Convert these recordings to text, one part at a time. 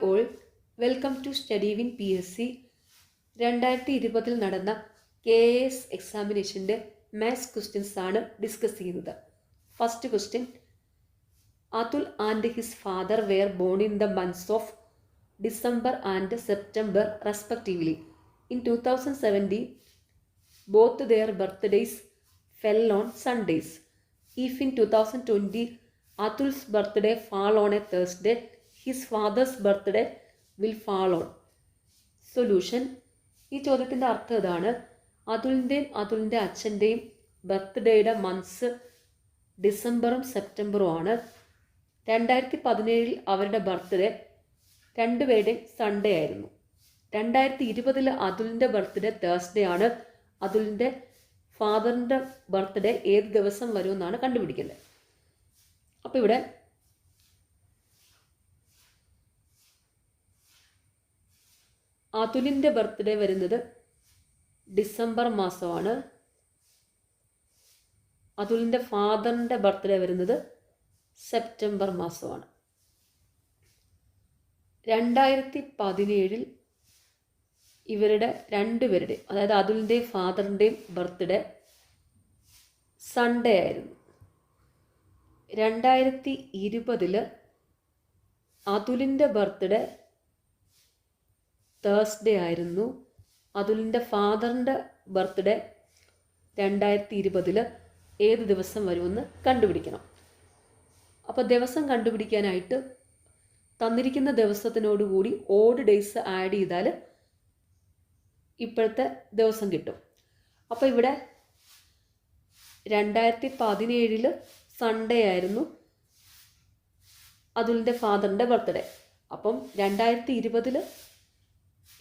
All welcome to study win PSC 2020 നടന്ന KAS എക്സാമിനേഷൻ്റെ maths questions ആണ് ഡിസ്കസ് ചെയ്യുന്നത്. First question, Atul and his father were born in the months of December and September respectively. In 2017 both their birthdays fell on Sundays. If in 2020 Atul's birthday fall on a Thursday, his father's birthday will fall on. Solution. ഈ ചോദ്യത്തിൻ്റെ അർത്ഥം ഇതാണ്: അതുലിൻ്റെ അച്ഛൻ്റെയും ബർത്ത്ഡേയുടെ months ഡിസംബറും സെപ്റ്റംബറും ആണ്. 2017 അവരുടെ birthday രണ്ടുപേരുടെയും Sunday ആയിരുന്നു. 2020 അതുലിൻ്റെ birthday Thursday ആണ്. അതുലിൻ്റെ ഫാദറിൻ്റെ ബർത്ത്ഡേ ഏത് ദിവസം വരുമെന്നാണ് കണ്ടുപിടിക്കേണ്ടത്. അപ്പോൾ ഇവിടെ അതുലിൻ്റെ ബർത്ത്ഡേ വരുന്നത് ഡിസംബർ മാസമാണ്. അതുലിൻ്റെ ഫാദറിൻ്റെ ബർത്ത്ഡേ വരുന്നത് സെപ്റ്റംബർ മാസമാണ്. 2017 ഇവരുടെ രണ്ടുപേരുടെ, അതായത് അതുലിൻ്റെയും ഫാദറിൻ്റെയും ബർത്ത്ഡേ സൺഡേ ആയിരുന്നു. 2020 അതുലിൻ്റെ ബർത്ത്ഡേ തേഴ്സ്ഡേ ആയിരുന്നു. അതുലിൻ്റെ ഫാദറിൻ്റെ ബർത്ത്ഡേ 2020 ഏത് ദിവസം വരുമെന്ന് കണ്ടുപിടിക്കണം. അപ്പോൾ ദിവസം കണ്ടുപിടിക്കാനായിട്ട് തന്നിരിക്കുന്ന ദിവസത്തിനോടുകൂടി ഓഡ് ഡേയ്സ് ആഡ് ചെയ്താൽ ഇപ്പോഴത്തെ ദിവസം കിട്ടും. അപ്പോൾ ഇവിടെ 2017 സൺഡേ ആയിരുന്നു അതുലിൻ്റെ ഫാദറിൻ്റെ ബർത്ത്ഡേ. അപ്പം 2020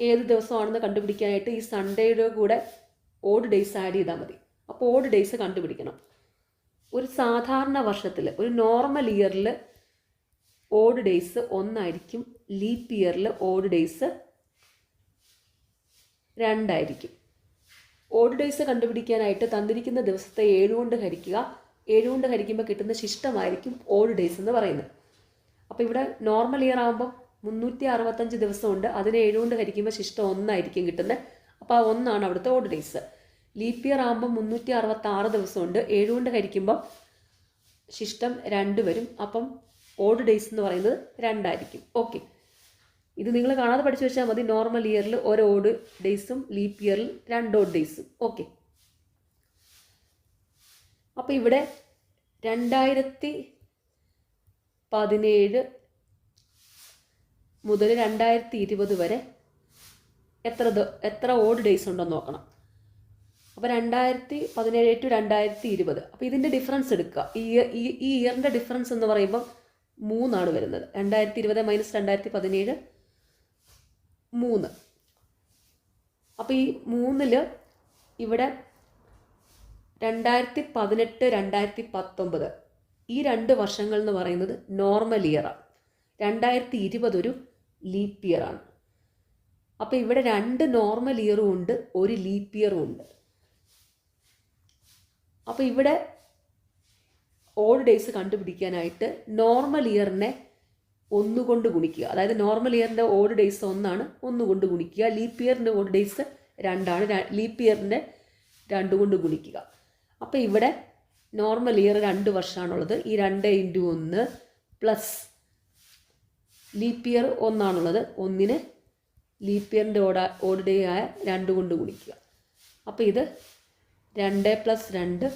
ഏത് ദിവസമാണെന്ന് കണ്ടുപിടിക്കാനായിട്ട് ഈ സൺഡേയുടെ കൂടെ ഓഡ് ഡേയ്സ് ആഡ് ചെയ്താൽ മതി. അപ്പോൾ ഓഡ് ഡേയ്സ് കണ്ടുപിടിക്കണം. ഒരു സാധാരണ വർഷത്തിൽ, ഒരു നോർമൽ ഇയറിൽ ഓഡ് ഡേയ്സ് 1 ആയിരിക്കും. ലീപ്പ് ഇയറിൽ ഓഡ് ഡേയ്സ് 2 ആയിരിക്കും. ഓഡ് ഡേയ്സ് കണ്ടുപിടിക്കാനായിട്ട് തന്നിരിക്കുന്ന ദിവസത്തെ 7 കൊണ്ട് ഹരിക്കുക. 7 കൊണ്ട് ഹരിക്കുമ്പോൾ കിട്ടുന്ന ശിഷ്ടമായിരിക്കും ഓഡ് ഡേയ്സ് എന്ന് പറയുന്നത്. അപ്പോൾ ഇവിടെ നോർമൽ ഇയർ ആകുമ്പം 365 ദിവസമുണ്ട്. അതിനെ 7 കൊണ്ട് ഹരിക്കുമ്പോൾ ശിഷ്ടം 1 ആയിരിക്കും കിട്ടുന്നത്. അപ്പോൾ ആ 1 ആണ് അവിടുത്തെ ഓഡ് ഡേയ്സ്. ലീപ്പ് ഇയർ ആകുമ്പോൾ 366 ദിവസമുണ്ട്. 7 കൊണ്ട് ഹരിക്കുമ്പം ശിഷ്ടം 2 വരും. അപ്പം ഓഡ് ഡേയ്സ് എന്ന് പറയുന്നത് 2 ആയിരിക്കും. ഓക്കെ, ഇത് നിങ്ങൾ കാണാതെ പഠിച്ചു വെച്ചാൽ മതി. നോർമൽ ഇയറിൽ ഒരു ഓഡ് ഡേയ്സും ലീപ്പ് ഇയറിൽ 2 ഓഡ് ഡേയ്സും. ഓക്കെ, അപ്പോൾ ഇവിടെ 2017 മുതൽ 2020 വരെ എത്ര ഓഡ് ഡേയ്സ് ഉണ്ടെന്ന് നോക്കണം. അപ്പോൾ 2017 ടു 2020, അപ്പോൾ ഇതിൻ്റെ ഡിഫറൻസ് എടുക്കുക. ഈ ഇയറിൻ്റെ ഡിഫറൻസ് എന്ന് പറയുമ്പോൾ 3 ആണ് വരുന്നത്. 2020 മൈനസ് 2017 3. അപ്പോൾ ഈ 3 ഇവിടെ 2018 2019 ഈ 2 വർഷങ്ങൾ എന്ന് പറയുന്നത് നോർമൽ ഇയറാണ്. 2020 ഒരു ലീപ്പ് ഇയറാണ്. അപ്പോൾ ഇവിടെ 2 നോർമൽ ഇയറും ഉണ്ട്, ഒരു ലീപ്പ് ഇയറും ഉണ്ട്. അപ്പോൾ ഇവിടെ ഓഡ് ഡേയ്സ് കണ്ടുപിടിക്കാനായിട്ട് നോർമൽ ഇയറിനെ 1 കൊണ്ട് ഗുണിക്കുക. അതായത് നോർമൽ ഇയറിൻ്റെ ഓഡ് ഡേയ്സ് 1 ആണ്, 1 കൊണ്ട് ഗുണിക്കുക. ലീപ്പ് ഇയറിൻ്റെ ഓഡ് ഡേയ്സ് 2 ആണ്, ലീപ്പ് ഇയറിൻ്റെ 2 കൊണ്ട് ഗുണിക്കുക. അപ്പോൾ ഇവിടെ നോർമൽ ഇയർ 2 വർഷമാണുള്ളത്. ഈ 2 × 1 പ്ലസ് ലീപ്പ് ഇയർ 1 ആണുള്ളത്. 1നെ ലീപ്പ് ഇയറിൻ്റെ ഓഡ് ഡേ ആയ 2 കൊണ്ട് ഗുണിക്കുക. അപ്പോൾ ഇത് 2 + 2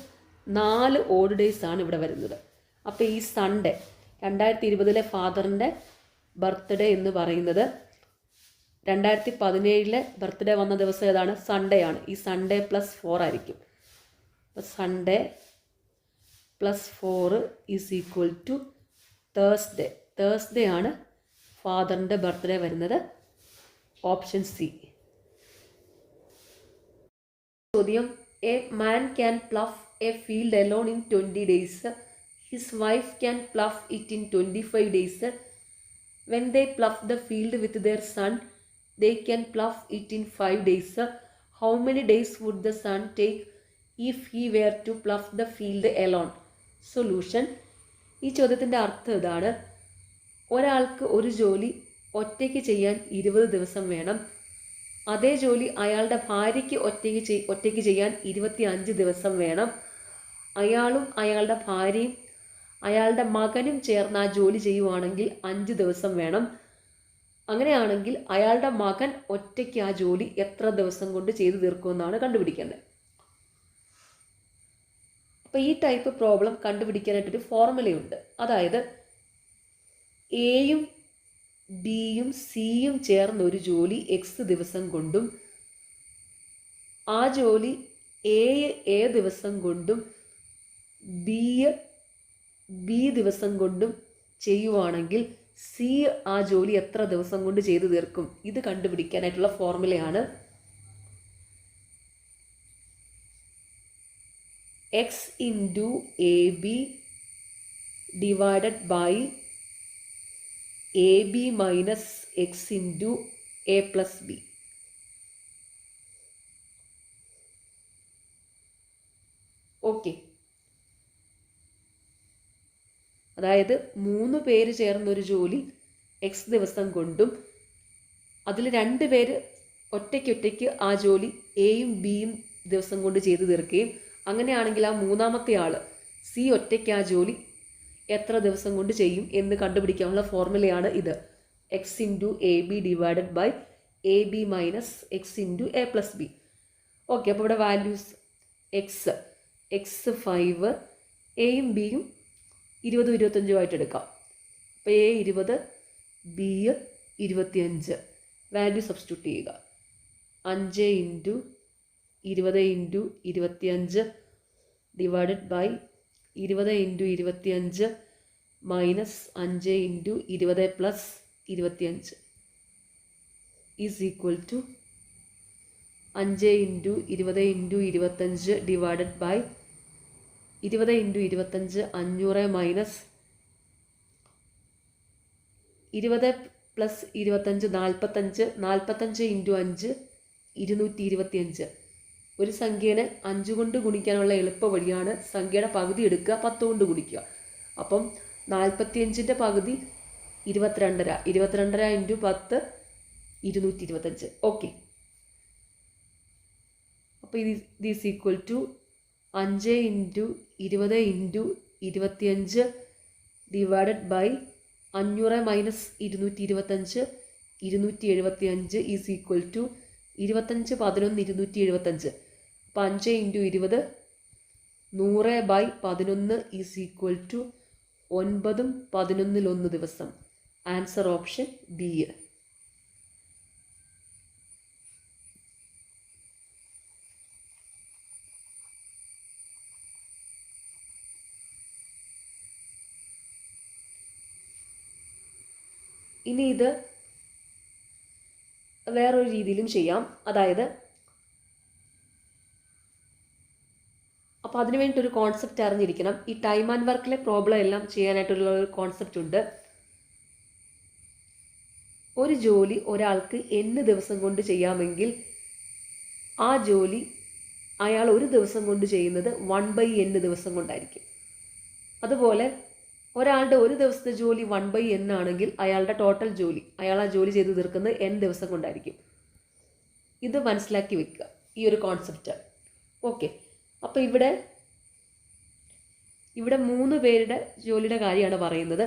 4 ഓഡ് ഡേയ്സ് ആണ് ഇവിടെ വരുന്നത്. അപ്പോൾ ഈ സൺഡേ 2020 ഫാദറിൻ്റെ ബർത്ത്ഡേ എന്ന് പറയുന്നത് 2017 ബർത്ത്ഡേ വന്ന ദിവസം ഏതാണ്? സൺഡേ ആണ്. ഈ സൺഡേ +4 ആയിരിക്കും. അപ്പോൾ സൺഡേ +4 = തേഴ്സ്ഡേ. തേഴ്സ്ഡേ ആണ് ഫാദറിൻ്റെ ബർത്ത്ഡേ വരുന്നത്. Option C. ചോദ്യം, a man can plough a field alone in 20 days. His wife can plough it in 25 days. When they plough the field with their son, they can plough it in 5 days. How many days would the son take if he were to plough the field alone? Solution. ഈ ചോദ്യത്തിൻ്റെ അർത്ഥം ഇതാണ്: ഒരാൾക്ക് ഒരു ജോലി ഒറ്റയ്ക്ക് ചെയ്യാൻ 20 ദിവസം വേണം. അതേ ജോലി അയാളുടെ ഭാര്യയ്ക്ക് ഒറ്റയ്ക്ക് ചെയ്യാൻ 25 ദിവസം വേണം. അയാളും അയാളുടെ ഭാര്യയും അയാളുടെ മകനും ചേർന്ന് ആ ജോലി ചെയ്യുവാണെങ്കിൽ 5 ദിവസം വേണം. അങ്ങനെയാണെങ്കിൽ അയാളുടെ മകൻ ഒറ്റയ്ക്ക് ആ ജോലി എത്ര ദിവസം കൊണ്ട് ചെയ്തു തീർക്കുമെന്നാണ് കണ്ടുപിടിക്കേണ്ടത്. അപ്പോൾ ഈ ടൈപ്പ് പ്രോബ്ലം കണ്ടുപിടിക്കാനായിട്ടൊരു ഫോർമുലയുണ്ട്. അതായത് എയും ബിയും സിയും ചേർന്ന് ഒരു ജോലി എക്സ് ദിവസം കൊണ്ടും ആ ജോലി എ ദിവസം കൊണ്ടും ബി ദിവസം കൊണ്ടും ചെയ്യുവാണെങ്കിൽ സി ആ ജോലി എത്ര ദിവസം കൊണ്ട് ചെയ്തു തീർക്കും? ഇത് കണ്ടുപിടിക്കാനായിട്ടുള്ള ഫോർമുലയാണ് X into A B divided by A B minus X into A plus B. Okay, അതായത് 3 പേര് ചേർന്നൊരു ജോലി എക്സ് ദിവസം കൊണ്ടും അതിൽ 2 പേര് ഒറ്റയ്ക്ക് ആ ജോലി എയും ബിയും ദിവസം കൊണ്ട് ചെയ്തു തീർക്കുകയും അങ്ങനെയാണെങ്കിൽ ആ മൂന്നാമത്തെ ആൾ സി ഒറ്റയ്ക്ക് ആ ജോലി എത്ര ദിവസം കൊണ്ട് ചെയ്യും എന്ന് കണ്ടുപിടിക്കാനുള്ള ഫോർമുലയാണ് ഇത്. X into A B divided by A B minus X into A plus B. Okay, അപ്പോൾ ഇവിടെ വാല്യൂസ് എക്സ് 5, എയും ബിയും 20, 25 എടുക്കാം. അപ്പോൾ എ 20, ബി 25. വാല്യൂ സബ്സ്റ്റിറ്റ്യൂട്ട് ചെയ്യുക. 5 into 20 into 25 divided by 20 into 25 minus 5 into 20 plus 25 is equal to 5 into 20 into 25 divided by 20 into 25 500 minus 20 plus 25 45 into 5 225. ഒരു സംഖ്യേനെ 5 കൊണ്ട് ഗുണിക്കാനുള്ള എളുപ്പ വഴിയാണ് സംഖ്യയുടെ പകുതി എടുക്കുക, 10 കൊണ്ട് ഗുണിക്കുക. അപ്പം 45ൻ്റെ പകുതി 22 ഇൻറ്റു 10 225. ഓക്കെ, അപ്പോൾ ഇത് is equal to 5 into 20 into 25 divided by 500 minus 225 275 is equal to 25 11 275. അപ്പോൾ 5 ഇൻറ്റു 20 100/11 ഈസ് ഈക്വൽ ടു 9 11 ദിവസം. Answer option B. ഇനി ഇത് വേറൊരു രീതിയിലും ചെയ്യാം. അതായത് അപ്പോൾ അതിനു വേണ്ടിയിട്ടൊരു കോൺസെപ്റ്റ് അറിഞ്ഞിരിക്കണം. ഈ ടൈം ആൻഡ് വർക്കിലെ പ്രോബ്ലം എല്ലാം ചെയ്യാനായിട്ടുള്ള ഒരു കോൺസെപ്റ്റ് ഉണ്ട്. ഒരു ജോലി ഒരാൾക്ക് n ദിവസം കൊണ്ട് ചെയ്യാമെങ്കിൽ ആ ജോലി അയാൾ ഒരു ദിവസം കൊണ്ട് ചെയ്യുന്നത് 1/n ദിവസം കൊണ്ടായിരിക്കും. അതുപോലെ ഒരാളുടെ ഒരു ദിവസത്തെ ജോലി 1/n ആണെങ്കിൽ അയാളുടെ ടോട്ടൽ ജോലി അയാൾ ആ ജോലി ചെയ്ത് തീർക്കുന്നത് n ദിവസം കൊണ്ടായിരിക്കും. ഇത് മനസ്സിലാക്കി വെക്കുക, ഈ ഒരു കോൺസെപ്റ്റ്. ഓക്കെ, അപ്പോൾ ഇവിടെ 3 പേരുടെ ജോലിയുടെ കാര്യമാണ് പറയുന്നത്.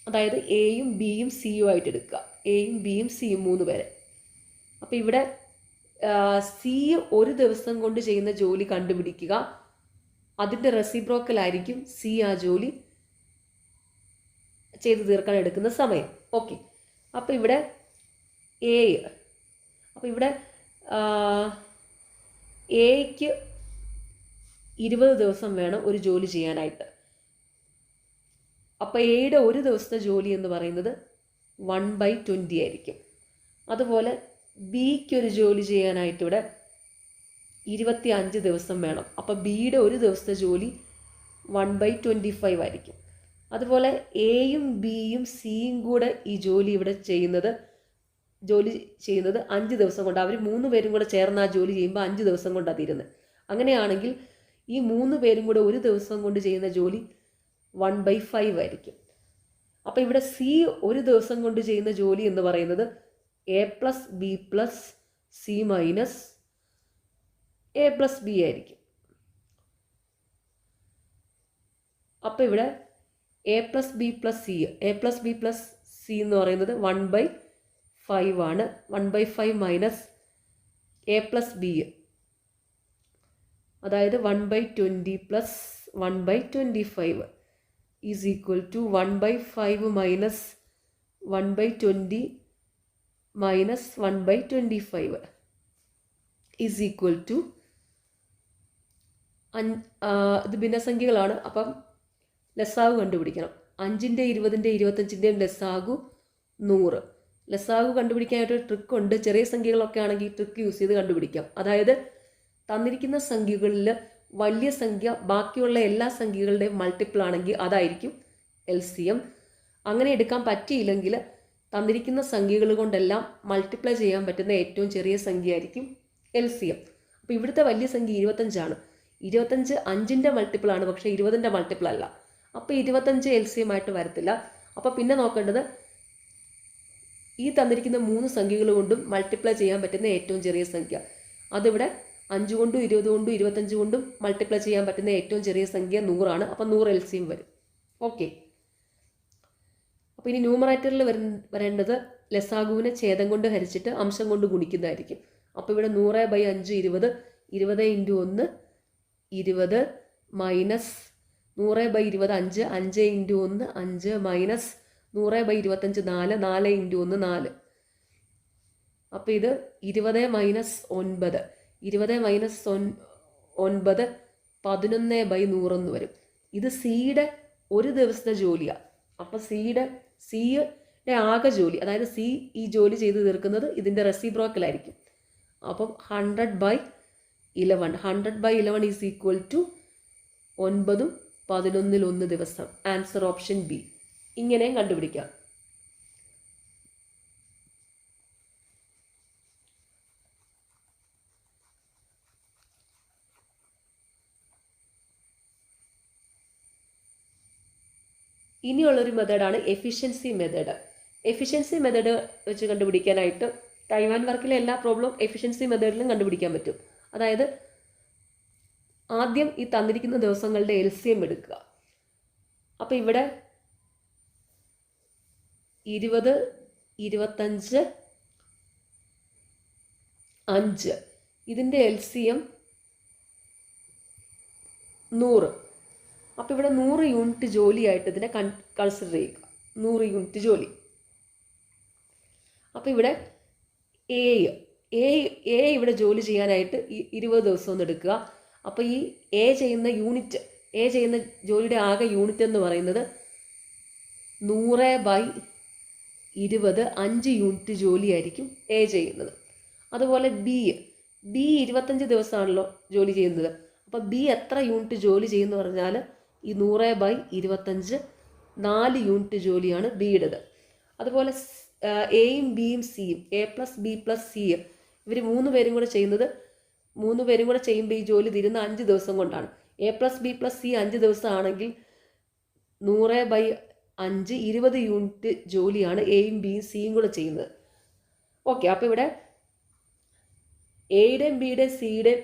അതായത് എയും ബിയും സിയും ആയിട്ട് എടുക്കുക. എയും ബിയും സിയും 3 പേരെ. അപ്പോൾ ഇവിടെ സി ഒരു ദിവസം കൊണ്ട് ചെയ്യുന്ന ജോലി കണ്ടുപിടിക്കുക. അതിൻ്റെ റെസിപ്രോക്കൽ ആയിരിക്കും സി ആ ജോലി ചെയ്ത് തീർക്കാൻ എടുക്കുന്ന സമയം. ഓക്കെ, അപ്പോൾ ഇവിടെ എക്ക് 20 ദിവസം വേണം ഒരു ജോലി ചെയ്യാനായിട്ട്. അപ്പോൾ എയുടെ ഒരു ദിവസത്തെ ജോലി എന്ന് പറയുന്നത് 1/20 ആയിരിക്കും. അതുപോലെ ബിക്ക് ഒരു ജോലി ചെയ്യാനായിട്ട് ഇവിടെ 25 ദിവസം വേണം. അപ്പോൾ ബിയുടെ ഒരു ദിവസത്തെ ജോലി 1/25 ആയിരിക്കും. അതുപോലെ എയും ബിയും സിയും കൂടെ ഈ ജോലി ഇവിടെ ചെയ്യുന്നത് 5 ദിവസം കൊണ്ട്. അവർ 3 പേരും കൂടെ ചേർന്ന് ആ ജോലി ചെയ്യുമ്പോൾ 5 ദിവസം കൊണ്ടാണ് തീരുന്നത്. അങ്ങനെയാണെങ്കിൽ ഈ 3 പേരും കൂടെ ഒരു ദിവസം കൊണ്ട് ചെയ്യുന്ന ജോലി 1/5 ആയിരിക്കും. അപ്പോൾ ഇവിടെ സി ഒരു ദിവസം കൊണ്ട് ചെയ്യുന്ന ജോലി എന്ന് പറയുന്നത് A+B+C മൈനസ് A+B ആയിരിക്കും. അപ്പോൾ ഇവിടെ A+B+C എന്ന് പറയുന്നത് 1/5 ആണ്. 1/5 മൈനസ് A+B, അതായത് 1/20 plus 1/25 is equal to 1/5 minus 1/20 minus 1/25 is equal to ഇത് ഭിന്നസംഖ്യകളാണ്. അപ്പം ലസാഗു കണ്ടുപിടിക്കണം. 5ന്റെ 20ന്റെ 25ന്റെയും ലസാഗു 100. ലസാഗു കണ്ടുപിടിക്കാനായിട്ടൊരു ട്രിക്ക് ഉണ്ട്. ചെറിയ സംഖ്യകളൊക്കെ ആണെങ്കിൽ ട്രിക്ക് യൂസ് ചെയ്ത് കണ്ടുപിടിക്കാം. അതായത് തന്നിരിക്കുന്ന സംഖ്യകളിൽ വലിയ സംഖ്യ ബാക്കിയുള്ള എല്ലാ സംഖ്യകളുടെയും മൾട്ടിപ്പിൾ ആണെങ്കിൽ അതായിരിക്കും LCM. അങ്ങനെ എടുക്കാൻ പറ്റിയില്ലെങ്കിൽ തന്നിരിക്കുന്ന സംഖ്യകൾ കൊണ്ടെല്ലാം മൾട്ടിപ്ലൈ ചെയ്യാൻ പറ്റുന്ന ഏറ്റവും ചെറിയ സംഖ്യ ആയിരിക്കും LCM. അപ്പോൾ ഇവിടുത്തെ വലിയ സംഖ്യ 25 25 5ന്റെ മൾട്ടിപ്പിൾ ആണ്, പക്ഷേ 20ന്റെ മൾട്ടിപ്പിൾ അല്ല. അപ്പോൾ 25 LCM ആയിട്ട് വരത്തില്ല. അപ്പോൾ പിന്നെ നോക്കേണ്ടത് ഈ തന്നിരിക്കുന്ന 3 സംഖ്യകൾ കൊണ്ടും മൾട്ടിപ്ലൈ ചെയ്യാൻ പറ്റുന്ന ഏറ്റവും ചെറിയ സംഖ്യ. അതിവിടെ 5 കൊണ്ടും 20 കൊണ്ടും 25 കൊണ്ടും മൾട്ടിപ്ലൈ ചെയ്യാൻ പറ്റുന്ന ഏറ്റവും ചെറിയ സംഖ്യ 100 ആണ്. അപ്പോൾ 100 LCM വരും. ഓക്കെ. അപ്പോൾ ഇനി ന്യൂമറേറ്ററിൽ വരേണ്ടത് ലസാഗുവിനെ ഛേദം കൊണ്ട് ഹരിച്ചിട്ട് അംശം കൊണ്ട് ഗുണിക്കുന്നതായിരിക്കും. അപ്പോൾ ഇവിടെ 100/5 20, 20 × 1 20 മൈനസ് 100/20 5, 5 × 1 5 മൈനസ് 100/25 4, 4 × 1 4. അപ്പോൾ ഇത് 20 മൈനസ് 9, 20 മൈനസ് 9 11/100 എന്ന് വരും. ഇത് സിയുടെ ഒരു ദിവസത്തെ ജോലിയാണ്. അപ്പോൾ സിയുടെ ആകെ ജോലി, അതായത് സി ഈ ജോലി ചെയ്ത് തീർക്കുന്നത് ഇതിൻ്റെ റെസിപ്രോക്കലായിരിക്കും. അപ്പം 100/11 100/11 ഈസ് ഈക്വൽ ടു 9 11 1 ദിവസം. Answer option B. ഇങ്ങനെയും കണ്ടുപിടിക്കാം. ഇനിയുള്ളൊരു മെത്തേഡാണ് എഫിഷ്യൻസി മെത്തേഡ്. എഫിഷ്യൻസി മെത്തേഡ് വെച്ച് കണ്ടുപിടിക്കാനായിട്ട് ടൈം ആൻഡ് വർക്കിലെ എല്ലാ പ്രോബ്ലവും എഫിഷ്യൻസി മെത്തേഡിലും കണ്ടുപിടിക്കാൻ പറ്റും. അതായത് ആദ്യം ഈ തന്നിരിക്കുന്ന ദിവസങ്ങളുടെ LCM എടുക്കുക. അപ്പോൾ ഇവിടെ 20 25 5 ഇതിൻ്റെ LCM 100. അപ്പോൾ ഇവിടെ 100 യൂണിറ്റ് ജോലിയായിട്ട് ഇതിനെ കൺസിഡർ ചെയ്യുക. 100 യൂണിറ്റ് ജോലി. അപ്പോൾ ഇവിടെ എ ഇവിടെ ജോലി ചെയ്യാനായിട്ട് 20 ദിവസം ഒന്ന് എടുക്കുക. അപ്പോൾ ഈ എ ചെയ്യുന്ന ജോലിയുടെ ആകെ യൂണിറ്റ് എന്ന് പറയുന്നത് 100/20 5 യൂണിറ്റ് ജോലിയായിരിക്കും എ ചെയ്യുന്നത്. അതുപോലെ ബി 25 ദിവസമാണല്ലോ ജോലി ചെയ്യുന്നത്. അപ്പോൾ ബി എത്ര യൂണിറ്റ് ജോലി ചെയ്യുമെന്ന് പറഞ്ഞാൽ ഈ 100/25 4 യൂണിറ്റ് ജോലിയാണ് ബിയുടേത്. അതുപോലെ എയും ബിയും സിയും A+B+C ഇവർ 3 പേരും കൂടെ ചെയ്യുമ്പോൾ ഈ ജോലി തീരുന്ന 5 ദിവസം കൊണ്ടാണ്. A+B+C 5 ദിവസം ആണെങ്കിൽ 100/5 20 യൂണിറ്റ് ജോലിയാണ് എയും ബിയും സിയും കൂടെ ചെയ്യുന്നത്. ഓക്കെ. അപ്പോൾ ഇവിടെ എയുടെയും ബിയുടെയും സിയുടെയും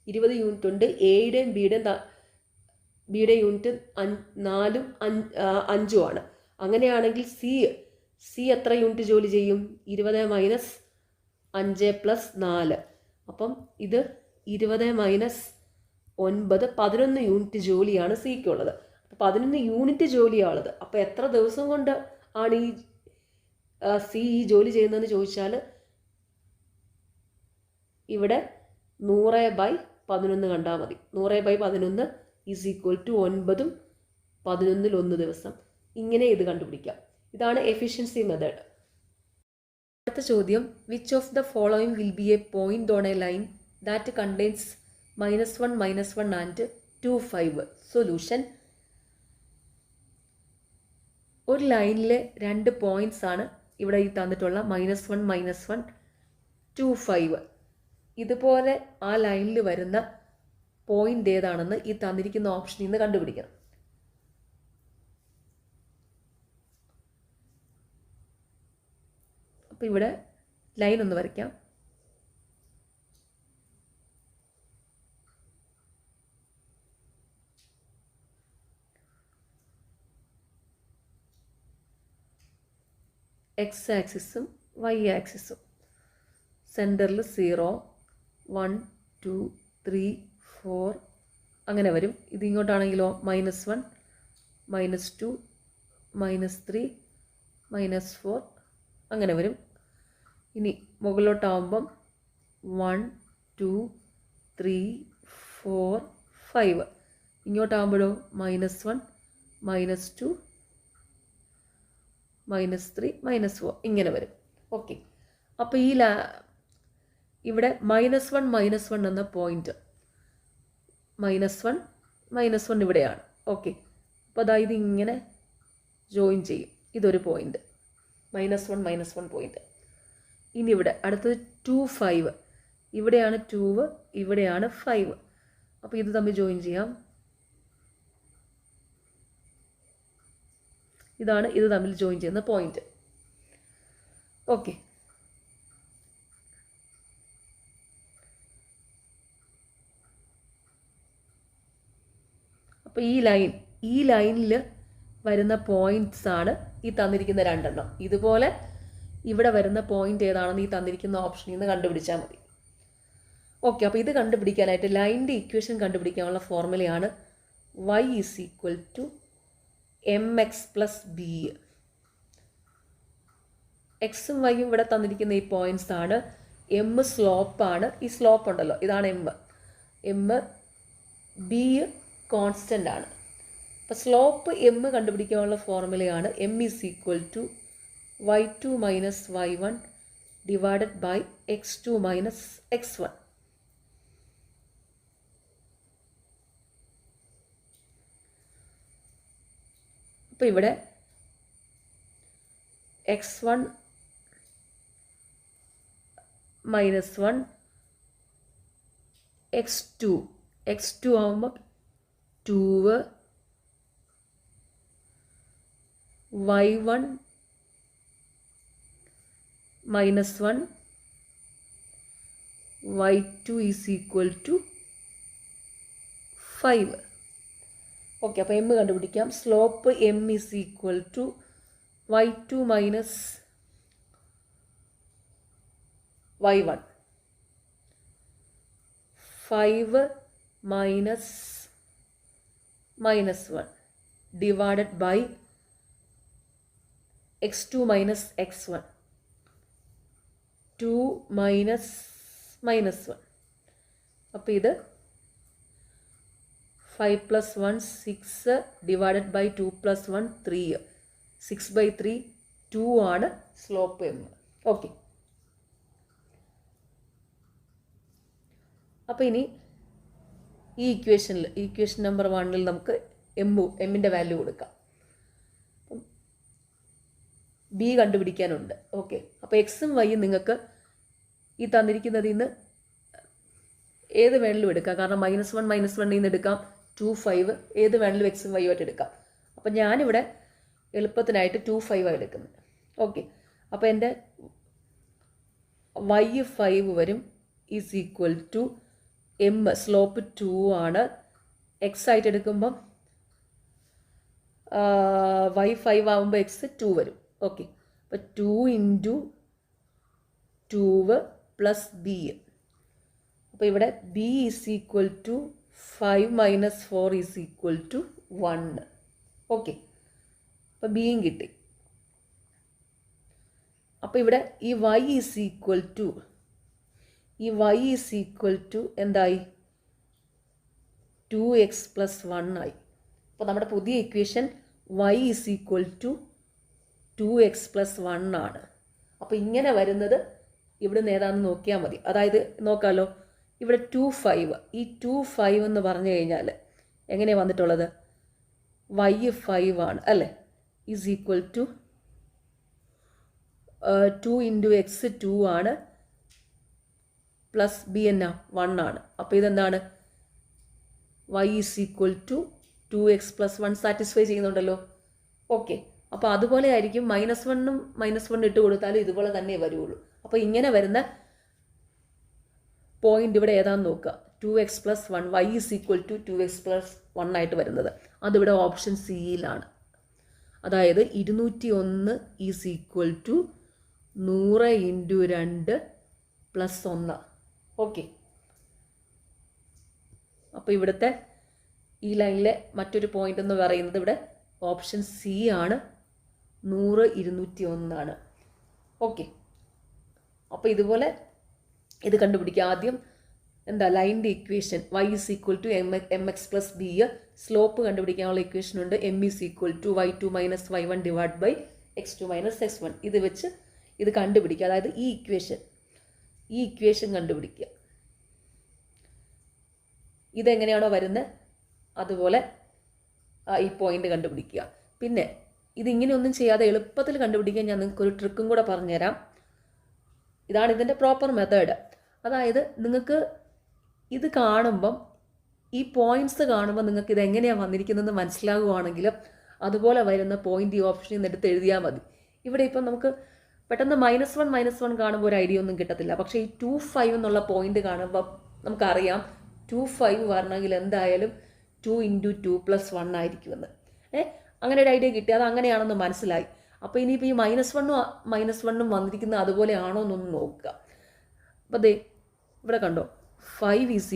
20 യൂണിറ്റ് ഉണ്ട്. എയുടെയും ബിയുടെ യൂണിറ്റ് 4ഉം 5ഉം ആണ്. അങ്ങനെയാണെങ്കിൽ സി എത്ര യൂണിറ്റ് ജോലി ചെയ്യും? 20 മൈനസ് 5 പ്ലസ് 4. അപ്പം ഇത് 20 മൈനസ് 9 11 യൂണിറ്റ് ജോലിയാണ് സിക്കുള്ളത്. അപ്പോൾ 11 യൂണിറ്റ് ജോലിയാണുള്ളത്. അപ്പോൾ എത്ര ദിവസം കൊണ്ട് ആണ് ഈ ജോലി ചെയ്യുന്നതെന്ന് ചോദിച്ചാൽ ഇവിടെ 100/11 കണ്ടാൽ മതി. 100/11 ഈസ് ഈക്വൽ ടു 9ഉം 11 1 ദിവസം. ഇങ്ങനെ ഇത് കണ്ടുപിടിക്കാം. ഇതാണ് എഫിഷ്യൻസി മെത്തേഡ്. അടുത്ത ചോദ്യം, which of the following will be A point on A line that contains -1 -1 and 2 5. Solution. ഒരു ലൈനിലെ 2 പോയിന്റ്സ് ആണ് ഇവിടെ ഈ തന്നിട്ടുള്ള -1 -1 2 5. ഇതുപോലെ ആ ലൈനിൽ വരുന്ന പോയിന്റ് ഏതാണെന്ന് ഈ തന്നിരിക്കുന്ന ഓപ്ഷനിൽ നിന്ന് കണ്ടുപിടിക്കണം. അപ്പോൾ ഇവിടെ ലൈൻ ഒന്ന് വരയ്ക്കാം. എക്സ് ആക്സിസും വൈ ആക്സിസും സെൻറ്ററിൽ 0 1 2 3 4 അങ്ങനെ വരും. ഇത് ഇങ്ങോട്ടാണെങ്കിലോ -1 -2 -3 -4 അങ്ങനെ വരും. ഇനി മുകളിലോട്ടാവുമ്പം 1 2 3 4 5 ഇങ്ങോട്ടാകുമ്പോഴോ -1 -2 -3 -4 ഇങ്ങനെ വരും. ഓക്കെ, അപ്പോൾ ഇവിടെ -1 എന്ന പോയിന്റ് -1 ഇവിടെയാണ്. ഓക്കെ, അപ്പോൾ അതായത് ഇങ്ങനെ ജോയിൻ ചെയ്യും. ഇതൊരു പോയിന്റ് -1 പോയിന്റ്. ഇനി ഇവിടെ അടുത്തത് 2 5 ഇവിടെയാണ് 2 ഇവിടെയാണ് 5. അപ്പോൾ ഇത് തമ്മിൽ ജോയിൻ ചെയ്യാം. ഇതാണ് ഇത് തമ്മിൽ ജോയിൻ ചെയ്യുന്ന പോയിന്റ്. ഓക്കെ, അപ്പോൾ ഈ ലൈനിൽ വരുന്ന പോയിന്റ്സ് ആണ് ഈ തന്നിരിക്കുന്ന 2 എണ്ണം. ഇതുപോലെ ഇവിടെ വരുന്ന പോയിന്റ് ഏതാണെന്ന് ഈ തന്നിരിക്കുന്ന ഓപ്ഷനിൽ നിന്ന് കണ്ടുപിടിച്ചാൽ മതി. ഓക്കെ, അപ്പോൾ ഇത് കണ്ടുപിടിക്കാനായിട്ട് ലൈനിൻ്റെ ഇക്വേഷൻ കണ്ടുപിടിക്കാനുള്ള ഫോർമുലയാണ് y = mx + b. എക്സും വൈയും ഇവിടെ തന്നിരിക്കുന്ന ഈ പോയിന്റ്സ് ആണ്. എം സ്ലോപ്പാണ്. ഈ സ്ലോപ്പ് ഉണ്ടല്ലോ, ഇതാണ് എം. ബി കോൺസ്റ്റൻ്റ് ആണ്. അപ്പോൾ സ്ലോപ്പ് എം കണ്ടുപിടിക്കാനുള്ള ഫോർമുലയാണ് m = y2 - y1 / x2 - x1. അപ്പോൾ ഇവിടെ x1 - 1 x2 ആകുമ്പോൾ 2 y1 - 1 y2 = 5. ഓക്കെ, അപ്പോൾ എം കണ്ടുപിടിക്കാം. Slope m = y2 - y1 5 - -1 / x2 - x1 2 - -1. അപ്പോൾ ഇത് 5 + 1 6 / 2 + 1 3 6/3 2 ആണ് സ്ലോപ്പ് എം. ഓക്കെ, അപ്പോൾ ഇനി ഈ ഇക്വേഷൻ നമ്പർ 1 നമുക്ക് എമ്മിൻ്റെ വാല്യൂ കൊടുക്കാം. ബി കണ്ടുപിടിക്കാനുണ്ട്. ഓക്കെ, അപ്പോൾ എക്സും വൈയും നിങ്ങൾക്ക് ഈ തന്നിരിക്കുന്നതിൽ നിന്ന് ഏത് വേണമെങ്കിലും എടുക്കാം. കാരണം -1 -1 നിന്ന് എടുക്കാം, 2 5 ഏത് വേണമെങ്കിലും എക്സും വൈയും ആയിട്ട് എടുക്കാം. അപ്പം ഞാനിവിടെ എളുപ്പത്തിനായിട്ട് 2 5 ആണ് എടുക്കുന്നത്. ഓക്കെ, അപ്പോൾ എൻ്റെ y 5 വരും = m സ്ലോപ്പ് 2 ആണ്. എക്സ് ആയിട്ട് എടുക്കുമ്പം y 5 ആകുമ്പോൾ x 2 വരും. ഓക്കെ, അപ്പോൾ 2 × 2 + b. അപ്പോൾ ഇവിടെ b = 5 - 4 = 1. ഓക്കെ, അപ്പോൾ ബിയും കിട്ടി. അപ്പോൾ ഇവിടെ ഈ y = എന്തായി? 2x + 1 ആയി. അപ്പോൾ നമ്മുടെ പുതിയ ഇക്വേഷൻ y = 2x + 1 ആണ്. അപ്പോൾ ഇങ്ങനെ വരുന്നത് ഇവിടുന്ന് ഏതാണെന്ന് നോക്കിയാൽ മതി. അതായത് നോക്കാമല്ലോ, ഇവിടെ 2 5 ഈ 2 5 എന്ന് പറഞ്ഞു കഴിഞ്ഞാൽ എങ്ങനെയാണ് വന്നിട്ടുള്ളത്? y 5 ആണ് അല്ലേ, = 2 × x 2 ആണ് പ്ലസ് b എന്നാ 1 ആണ്. അപ്പോൾ ഇതെന്താണ്? y = 2x + 1 സാറ്റിസ്ഫൈ ചെയ്യുന്നുണ്ടല്ലോ. ഓക്കെ, അപ്പോൾ അതുപോലെ ആയിരിക്കും -1 ഇട്ട് കൊടുത്താലും ഇതുപോലെ തന്നെ വരുള്ളൂ. അപ്പോൾ ഇങ്ങനെ വരുന്ന പോയിന്റ് ഇവിടെ ഏതാണെന്ന് നോക്കുക. 2x + 1 y = 2x + 1 ആയിട്ട് വരുന്നത് അതിവിടെ ഓപ്ഷൻ സിയിലാണ്. അതായത് 201 = 100 × 2 + 1. ഓക്കെ. അപ്പോൾ ഇവിടുത്തെ ഈ ലൈനിലെ മറ്റൊരു പോയിന്റ് എന്ന് പറയുന്നത് ഇവിടെ ഓപ്ഷൻ സി ആണ്. 100 201 ആണ്. ഓക്കെ. അപ്പോൾ ഇതുപോലെ ഇത് കണ്ടുപിടിക്കുക. ആദ്യം എന്താ ലൈനിൻ്റെ equation y = mx + b, slope കണ്ടുപിടിക്കാനുള്ള ഇക്വേഷൻ ഉണ്ട് m = y2 - y1 / x2 - x1. ഇത് വെച്ച് ഇത് കണ്ടുപിടിക്കുക. അതായത് ഈ ഇക്വേഷൻ കണ്ടുപിടിക്കുക. ഇതെങ്ങനെയാണോ വരുന്നത് അതുപോലെ ഈ പോയിന്റ് കണ്ടുപിടിക്കുക. പിന്നെ ഇതിങ്ങനെയൊന്നും ചെയ്യാതെ എളുപ്പത്തിൽ കണ്ടുപിടിക്കാൻ ഞാൻ നിങ്ങൾക്കൊരു ട്രിക്കും കൂടെ പറഞ്ഞുതരാം. ഇതാണ് ഇതിൻ്റെ പ്രോപ്പർ മെത്തേഡ്. അതായത് നിങ്ങൾക്ക് ഇത് കാണുമ്പം ഈ പോയിന്റ്സ് കാണുമ്പോൾ നിങ്ങൾക്ക് ഇത് എങ്ങനെയാണ് വന്നിരിക്കുന്നതെന്ന് മനസ്സിലാകുവാണെങ്കിൽ അതുപോലെ വരുന്ന പോയിന്റ് ഈ ഓപ്ഷനിൽ നിന്ന് എടുത്ത് എഴുതിയാൽ മതി. ഇവിടെ ഇപ്പം നമുക്ക് പെട്ടെന്ന് -1 കാണുമ്പോൾ ഒരു ഐഡിയ ഒന്നും കിട്ടത്തില്ല. പക്ഷേ ഈ 25 എന്നുള്ള പോയിന്റ് കാണുമ്പോൾ നമുക്കറിയാം 25 വരണമെങ്കിൽ എന്തായാലും 2 × 2 + 1 ആയിരിക്കുമെന്ന്. അങ്ങനെ ഒരു ഐഡിയ കിട്ടി. അത് അങ്ങനെയാണെന്ന് മനസ്സിലായി. അപ്പോൾ ഇനിയിപ്പോൾ ഈ -1 വന്നിരിക്കുന്നത് അതുപോലെ ആണോ എന്നൊന്ന് നോക്കുക. അപ്പോൾ ദേ ഇവിടെ കണ്ടോ 5 =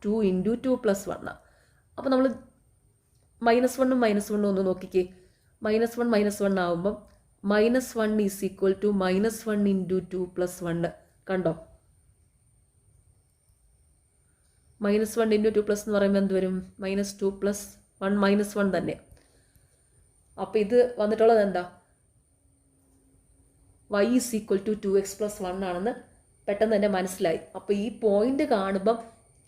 2 × 2 + 1. അപ്പോൾ നമ്മൾ -1 ഒന്ന് നോക്കിക്കേ. -1 ആകുമ്പം -1 = -1 × 2 + 1. കണ്ടോ? -1 × 2 + എന്ന് പറയുമ്പോൾ എന്ത് വരും? -2 + 1 -1 തന്നെ. അപ്പോൾ ഇത് വന്നിട്ടുള്ളത് എന്താ? y = 2x + 1 ആണെന്ന് പെട്ടെന്ന് തന്നെ മനസ്സിലായി. അപ്പോൾ ഈ പോയിന്റ് കാണുമ്പം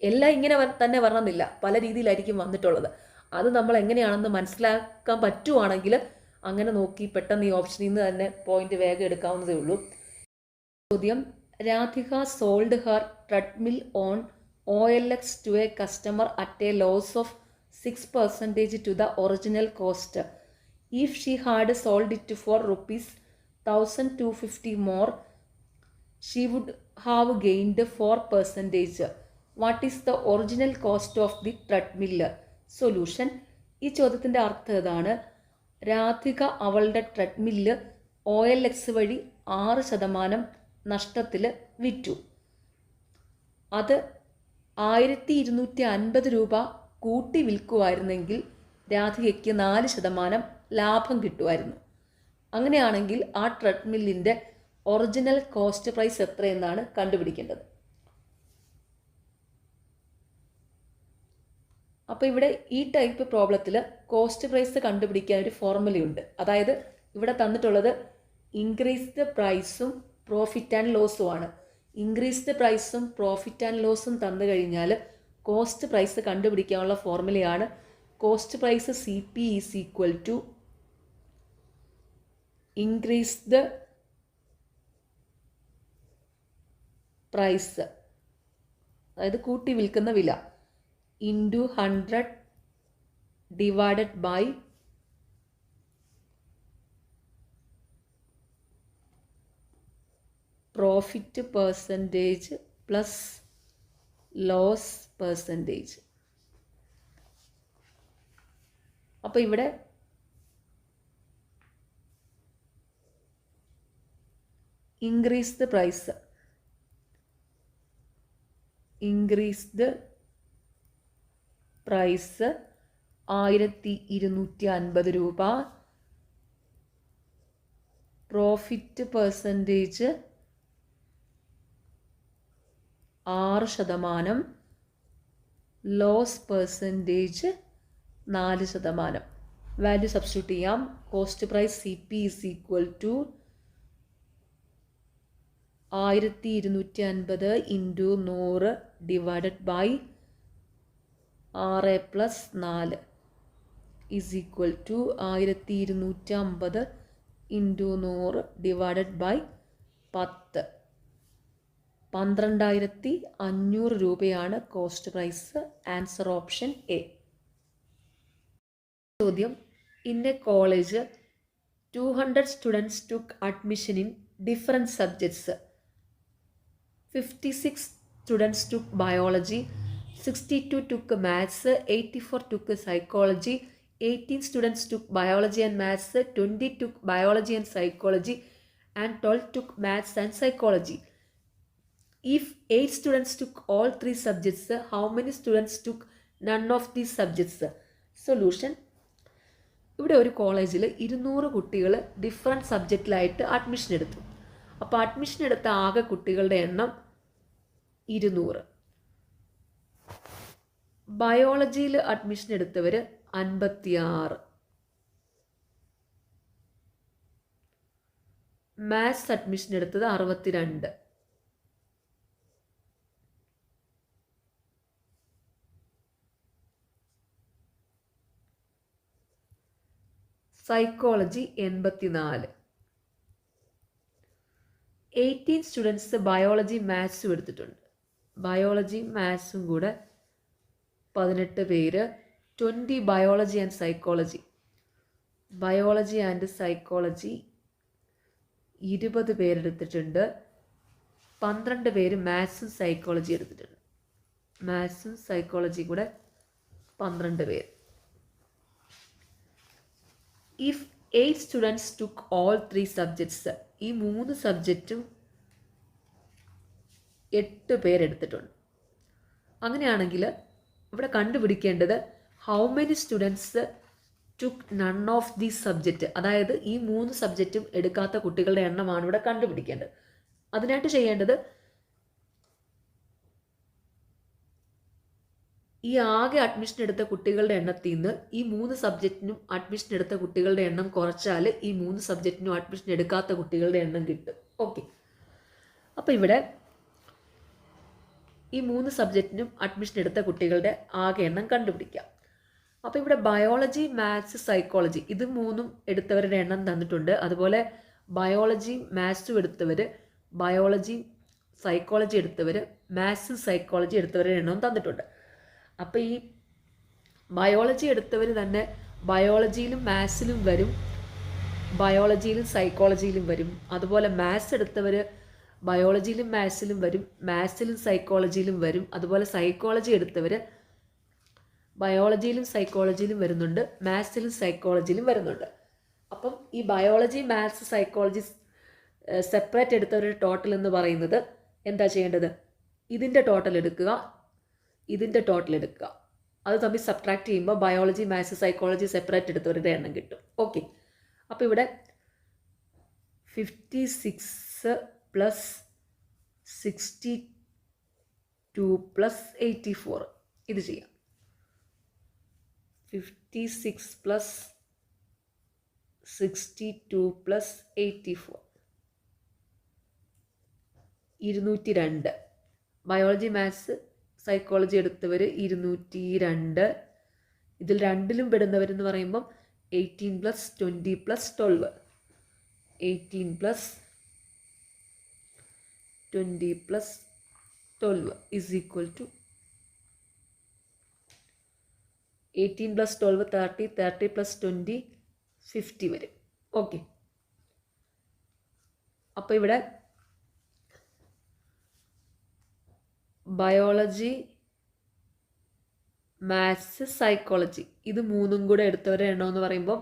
എല്ലാം ഇങ്ങനെ തന്നെ വരണമെന്നില്ല, പല രീതിയിലായിരിക്കും വന്നിട്ടുള്ളത്. അത് നമ്മൾ എങ്ങനെയാണെന്ന് മനസ്സിലാക്കാൻ പറ്റുവാണെങ്കിൽ അങ്ങനെ നോക്കി പെട്ടെന്ന് ഈ ഓപ്ഷനിൽ നിന്ന് തന്നെ പോയിന്റ് വേഗം എടുക്കാവുന്നതേ ഉള്ളൂ. ചോദ്യം: Radhika sold Har treadmill on OLX to a customer at a loss of 6% to the original cost. If she had sold it for ₹1,250 more, she would have gained 4%. What is the original cost of the treadmill? Solution: ഈ ചോദ്യത്തിൻ്റെ അർത്ഥം ഇതാണ്. രാധിക അവളുടെ treadmill OLX വഴി 6% നഷ്ടത്തിൽ വിറ്റു. അത് 1250 രൂപ കൂട്ടി വിൽക്കുമായിരുന്നെങ്കിൽ രാധികയ്ക്ക് 4% ലാഭം കിട്ടുമായിരുന്നു. അങ്ങനെയാണെങ്കിൽ ആ ട്രെഡ്മില്ലിൻ്റെ ഒറിജിനൽ കോസ്റ്റ് പ്രൈസ് എത്രയെന്നാണ് കണ്ടുപിടിക്കേണ്ടത്. അപ്പോൾ ഇവിടെ ഈ ടൈപ്പ് പ്രോബ്ലത്തിൽ കോസ്റ്റ് പ്രൈസ് കണ്ടുപിടിക്കാൻ ഒരു ഫോർമുലയുണ്ട്. അതായത് ഇവിടെ തന്നിട്ടുള്ളത് ഇൻക്രീസ്ഡ് പ്രൈസും പ്രോഫിറ്റ് ആൻഡ് ലോസും ആണ്. ഇൻക്രീസ്ഡ് പ്രൈസും പ്രോഫിറ്റ് ആൻഡ് ലോസും തന്നു കഴിഞ്ഞാൽ കോസ്റ്റ് പ്രൈസ് കണ്ടുപിടിക്കാനുള്ള ഫോർമുലയാണ് cost price CP = increased price, അതായത് കൂട്ടി വിൽക്കുന്ന വില, into 100 divided by profit percentage plus loss percentage. അപ്പോൾ ഇവിടെ ഇൻക്രീസ്ഡ് പ്രൈസ് 1250 രൂപ, profit percentage 6%, loss percentage 4%. Value substitute ചെയ്യാം. Cost price CP = 1250 × 100 divided by 6 + 4 = 1250 × 100 divided by 10. 12,500 രൂപയാണ് cost price. Answer option A. ചോദ്യം: in a college 200 students took admission in different subjects. 56 students took biology, 62 took maths, 84 took psychology, 18 students took biology and maths, 20 took biology and psychology, and 12 took maths and psychology. If 8 students took all 3 subjects, how many students took none of these subjects? Solution. ഇവിടെ ഒരു കോളേജിൽ 200 കുട്ടികൾ different സബ്ജക്റ്റിലായിട്ട് admission എടുത്തു. അപ്പോൾ admission എടുത്ത ആകെ കുട്ടികളുടെ എണ്ണം 200. ബയോളജിയിൽ അഡ്മിഷൻ എടുത്തവർ 56, മാത്സ് അഡ്മിഷൻ എടുത്തത് 62, സൈക്കോളജി 84. 18 സ്റ്റുഡൻസ് ബയോളജി മാത്സും എടുത്തിട്ടുണ്ട്. ബയോളജി മാത്സും കൂടെ 18 പേര്. 20 biology and psychology. Biology and psychology 20 പേരെടുത്തിട്ടുണ്ട്. 12 പേര് മാത്സും സൈക്കോളജി എടുത്തിട്ടുണ്ട്. മാത്സും സൈക്കോളജി കൂടെ 12 പേര്. If 8 students took all 3 subjects, ഈ 3 സബ്ജക്റ്റും 8 പേരെടുത്തിട്ടുണ്ട്. അങ്ങനെയാണെങ്കിൽ ഇവിടെ കണ്ടുപിടിക്കേണ്ടത് how many students took none of these subject, അതായത് ഈ 3 സബ്ജക്റ്റും എടുക്കാത്ത കുട്ടികളുടെ എണ്ണമാണ് ഇവിടെ കണ്ടുപിടിക്കേണ്ടത്. അതിനായിട്ട് ചെയ്യേണ്ടത് ഈ ആകെ അഡ്മിഷൻ എടുത്ത കുട്ടികളുടെ എണ്ണത്തിൽ നിന്ന് ഈ 3 സബ്ജക്റ്റിനും അഡ്മിഷൻ എടുത്ത കുട്ടികളുടെ എണ്ണം കുറച്ചാൽ ഈ 3 സബ്ജക്റ്റിനും അഡ്മിഷൻ എടുക്കാത്ത കുട്ടികളുടെ എണ്ണം കിട്ടും. ഓക്കെ, അപ്പോൾ ഇവിടെ ഈ 3 സബ്ജക്റ്റിനും അഡ്മിഷൻ എടുത്ത കുട്ടികളുടെ ആകെ എണ്ണം കണ്ടുപിടിക്കാം. അപ്പോൾ ഇവിടെ ബയോളജി, മാത്സ്, സൈക്കോളജി ഇത് 3ഉം എടുത്തവരുടെ എണ്ണം തന്നിട്ടുണ്ട്. അതുപോലെ ബയോളജി മാത്സും എടുത്തവർ, ബയോളജി സൈക്കോളജി എടുത്തവർ, മാത്സും സൈക്കോളജി എടുത്തവരുടെ എണ്ണവും തന്നിട്ടുണ്ട്. അപ്പോൾ ഈ ബയോളജി എടുത്തവർ തന്നെ ബയോളജിയിലും മാത്സിലും വരും, ബയോളജിയിലും സൈക്കോളജിയിലും വരും. അതുപോലെ മാത്സ് എടുത്തവർ ബയോളജിയിലും മാത്സിലും വരും, മാത്സിലും സൈക്കോളജിയിലും വരും. അതുപോലെ സൈക്കോളജി എടുത്തവർ ബയോളജിയിലും സൈക്കോളജിയിലും വരുന്നുണ്ട്, മാത്സിലും സൈക്കോളജിയിലും വരുന്നുണ്ട്. അപ്പം ഈ ബയോളജി, മാത്സ്, സൈക്കോളജി സെപ്പറേറ്റ് എടുത്തവരുടെ ടോട്ടൽ എന്ന് പറയുന്നത് എന്താ ചെയ്യേണ്ടത്? ഇതിൻ്റെ ടോട്ടൽ എടുക്കുക, ഇതിൻ്റെ ടോട്ടൽ എടുക്കുക. അത് തമ്മിൽ സബ്ട്രാക്ട് ചെയ്യുമ്പോൾ ബയോളജി, മാത്സ്, സൈക്കോളജി സെപ്പറേറ്റ് എടുത്തവരുടെ എണ്ണം കിട്ടും. ഓക്കെ, അപ്പോൾ ഇവിടെ 56 പ്ലസ് 62 പ്ലസ് 84 ഇത് ചെയ്യാം. 56 plus 62 plus 84 202. Biology, maths, psychology എടുത്തവർ 202. ഇതിൽ രണ്ടിലും പെടുന്നവരെന്ന് പറയുമ്പം 18 plus 20 plus 12, 18 plus 20 plus 12 is equal to 18 plus 12 30, 30 plus 20 50 വരും. ഓക്കെ, അപ്പോൾ ഇവിടെ ബയോളജി, മാത്സ്, സൈക്കോളജി ഇത് 3ഉം കൂടെ എടുത്തവരുടെ എണ്ണം എന്ന് പറയുമ്പോൾ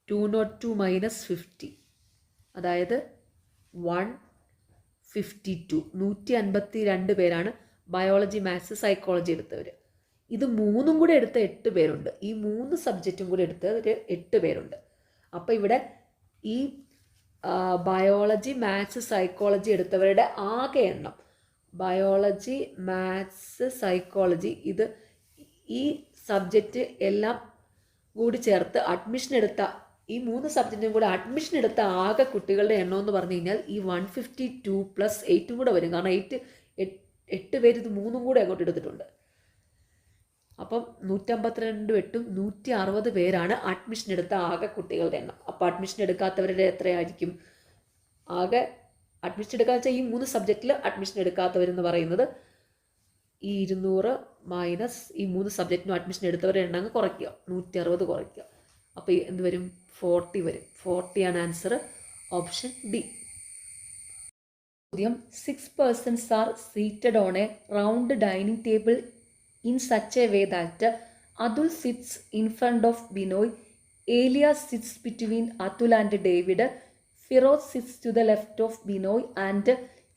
202 മൈനസ് 50, അതായത് 152. 152 പേരാണ് ബയോളജി, മാത്സ്, സൈക്കോളജി എടുത്തവർ. ഇത് 3ഉം കൂടെ എടുത്ത 8 പേരുണ്ട്. ഈ 3 സബ്ജക്റ്റും കൂടെ എടുത്തവർ 8 പേരുണ്ട്. അപ്പോൾ ഇവിടെ ഈ ബയോളജി, മാത്സ്, സൈക്കോളജി എടുത്തവരുടെ ആകെ എണ്ണം, ബയോളജി, മാത്സ്, സൈക്കോളജി ഇത് ഈ സബ്ജക്റ്റ് എല്ലാം കൂടി ചേർത്ത് അഡ്മിഷൻ എടുത്ത ഈ 3 സബ്ജക്റ്റിനും കൂടെ അഡ്മിഷൻ എടുത്ത ആകെ കുട്ടികളുടെ എണ്ണം എന്ന് പറഞ്ഞു കഴിഞ്ഞാൽ ഈ 152 പ്ലസ് 8ഉം കൂടെ വരും. കാരണം 8 പേര് ഇത് 3ഉം കൂടെ അങ്ങോട്ട് എടുത്തിട്ടുണ്ട്. അപ്പം 152 8ഉം 160 പേരാണ് അഡ്മിഷൻ എടുത്ത ആകെ കുട്ടികളുടെ എണ്ണം. അപ്പോൾ അഡ്മിഷൻ എടുക്കാത്തവരുടെ എത്രയായിരിക്കും? ആകെ അഡ്മിഷൻ എടുക്കാന്ന് വെച്ചാൽ ഈ 3 സബ്ജക്റ്റിൽ അഡ്മിഷൻ എടുക്കാത്തവരെന്ന് പറയുന്നത് ഈ 200 മൈനസ് ഈ 3 സബ്ജക്റ്റിനും അഡ്മിഷൻ എടുത്തവരുടെ എണ്ണം കുറയ്ക്കുക, 160 കുറയ്ക്കുക. അപ്പോൾ എന്ത് വരും? 40 വരും. 40 ആണ് ആൻസർ. Option D. ചോദ്യം 6 persons are seated on a round dining table in such a way that Atul sits in front of Binoy, Elias sits between Atul and David, Firoz sits to the left of Binoy and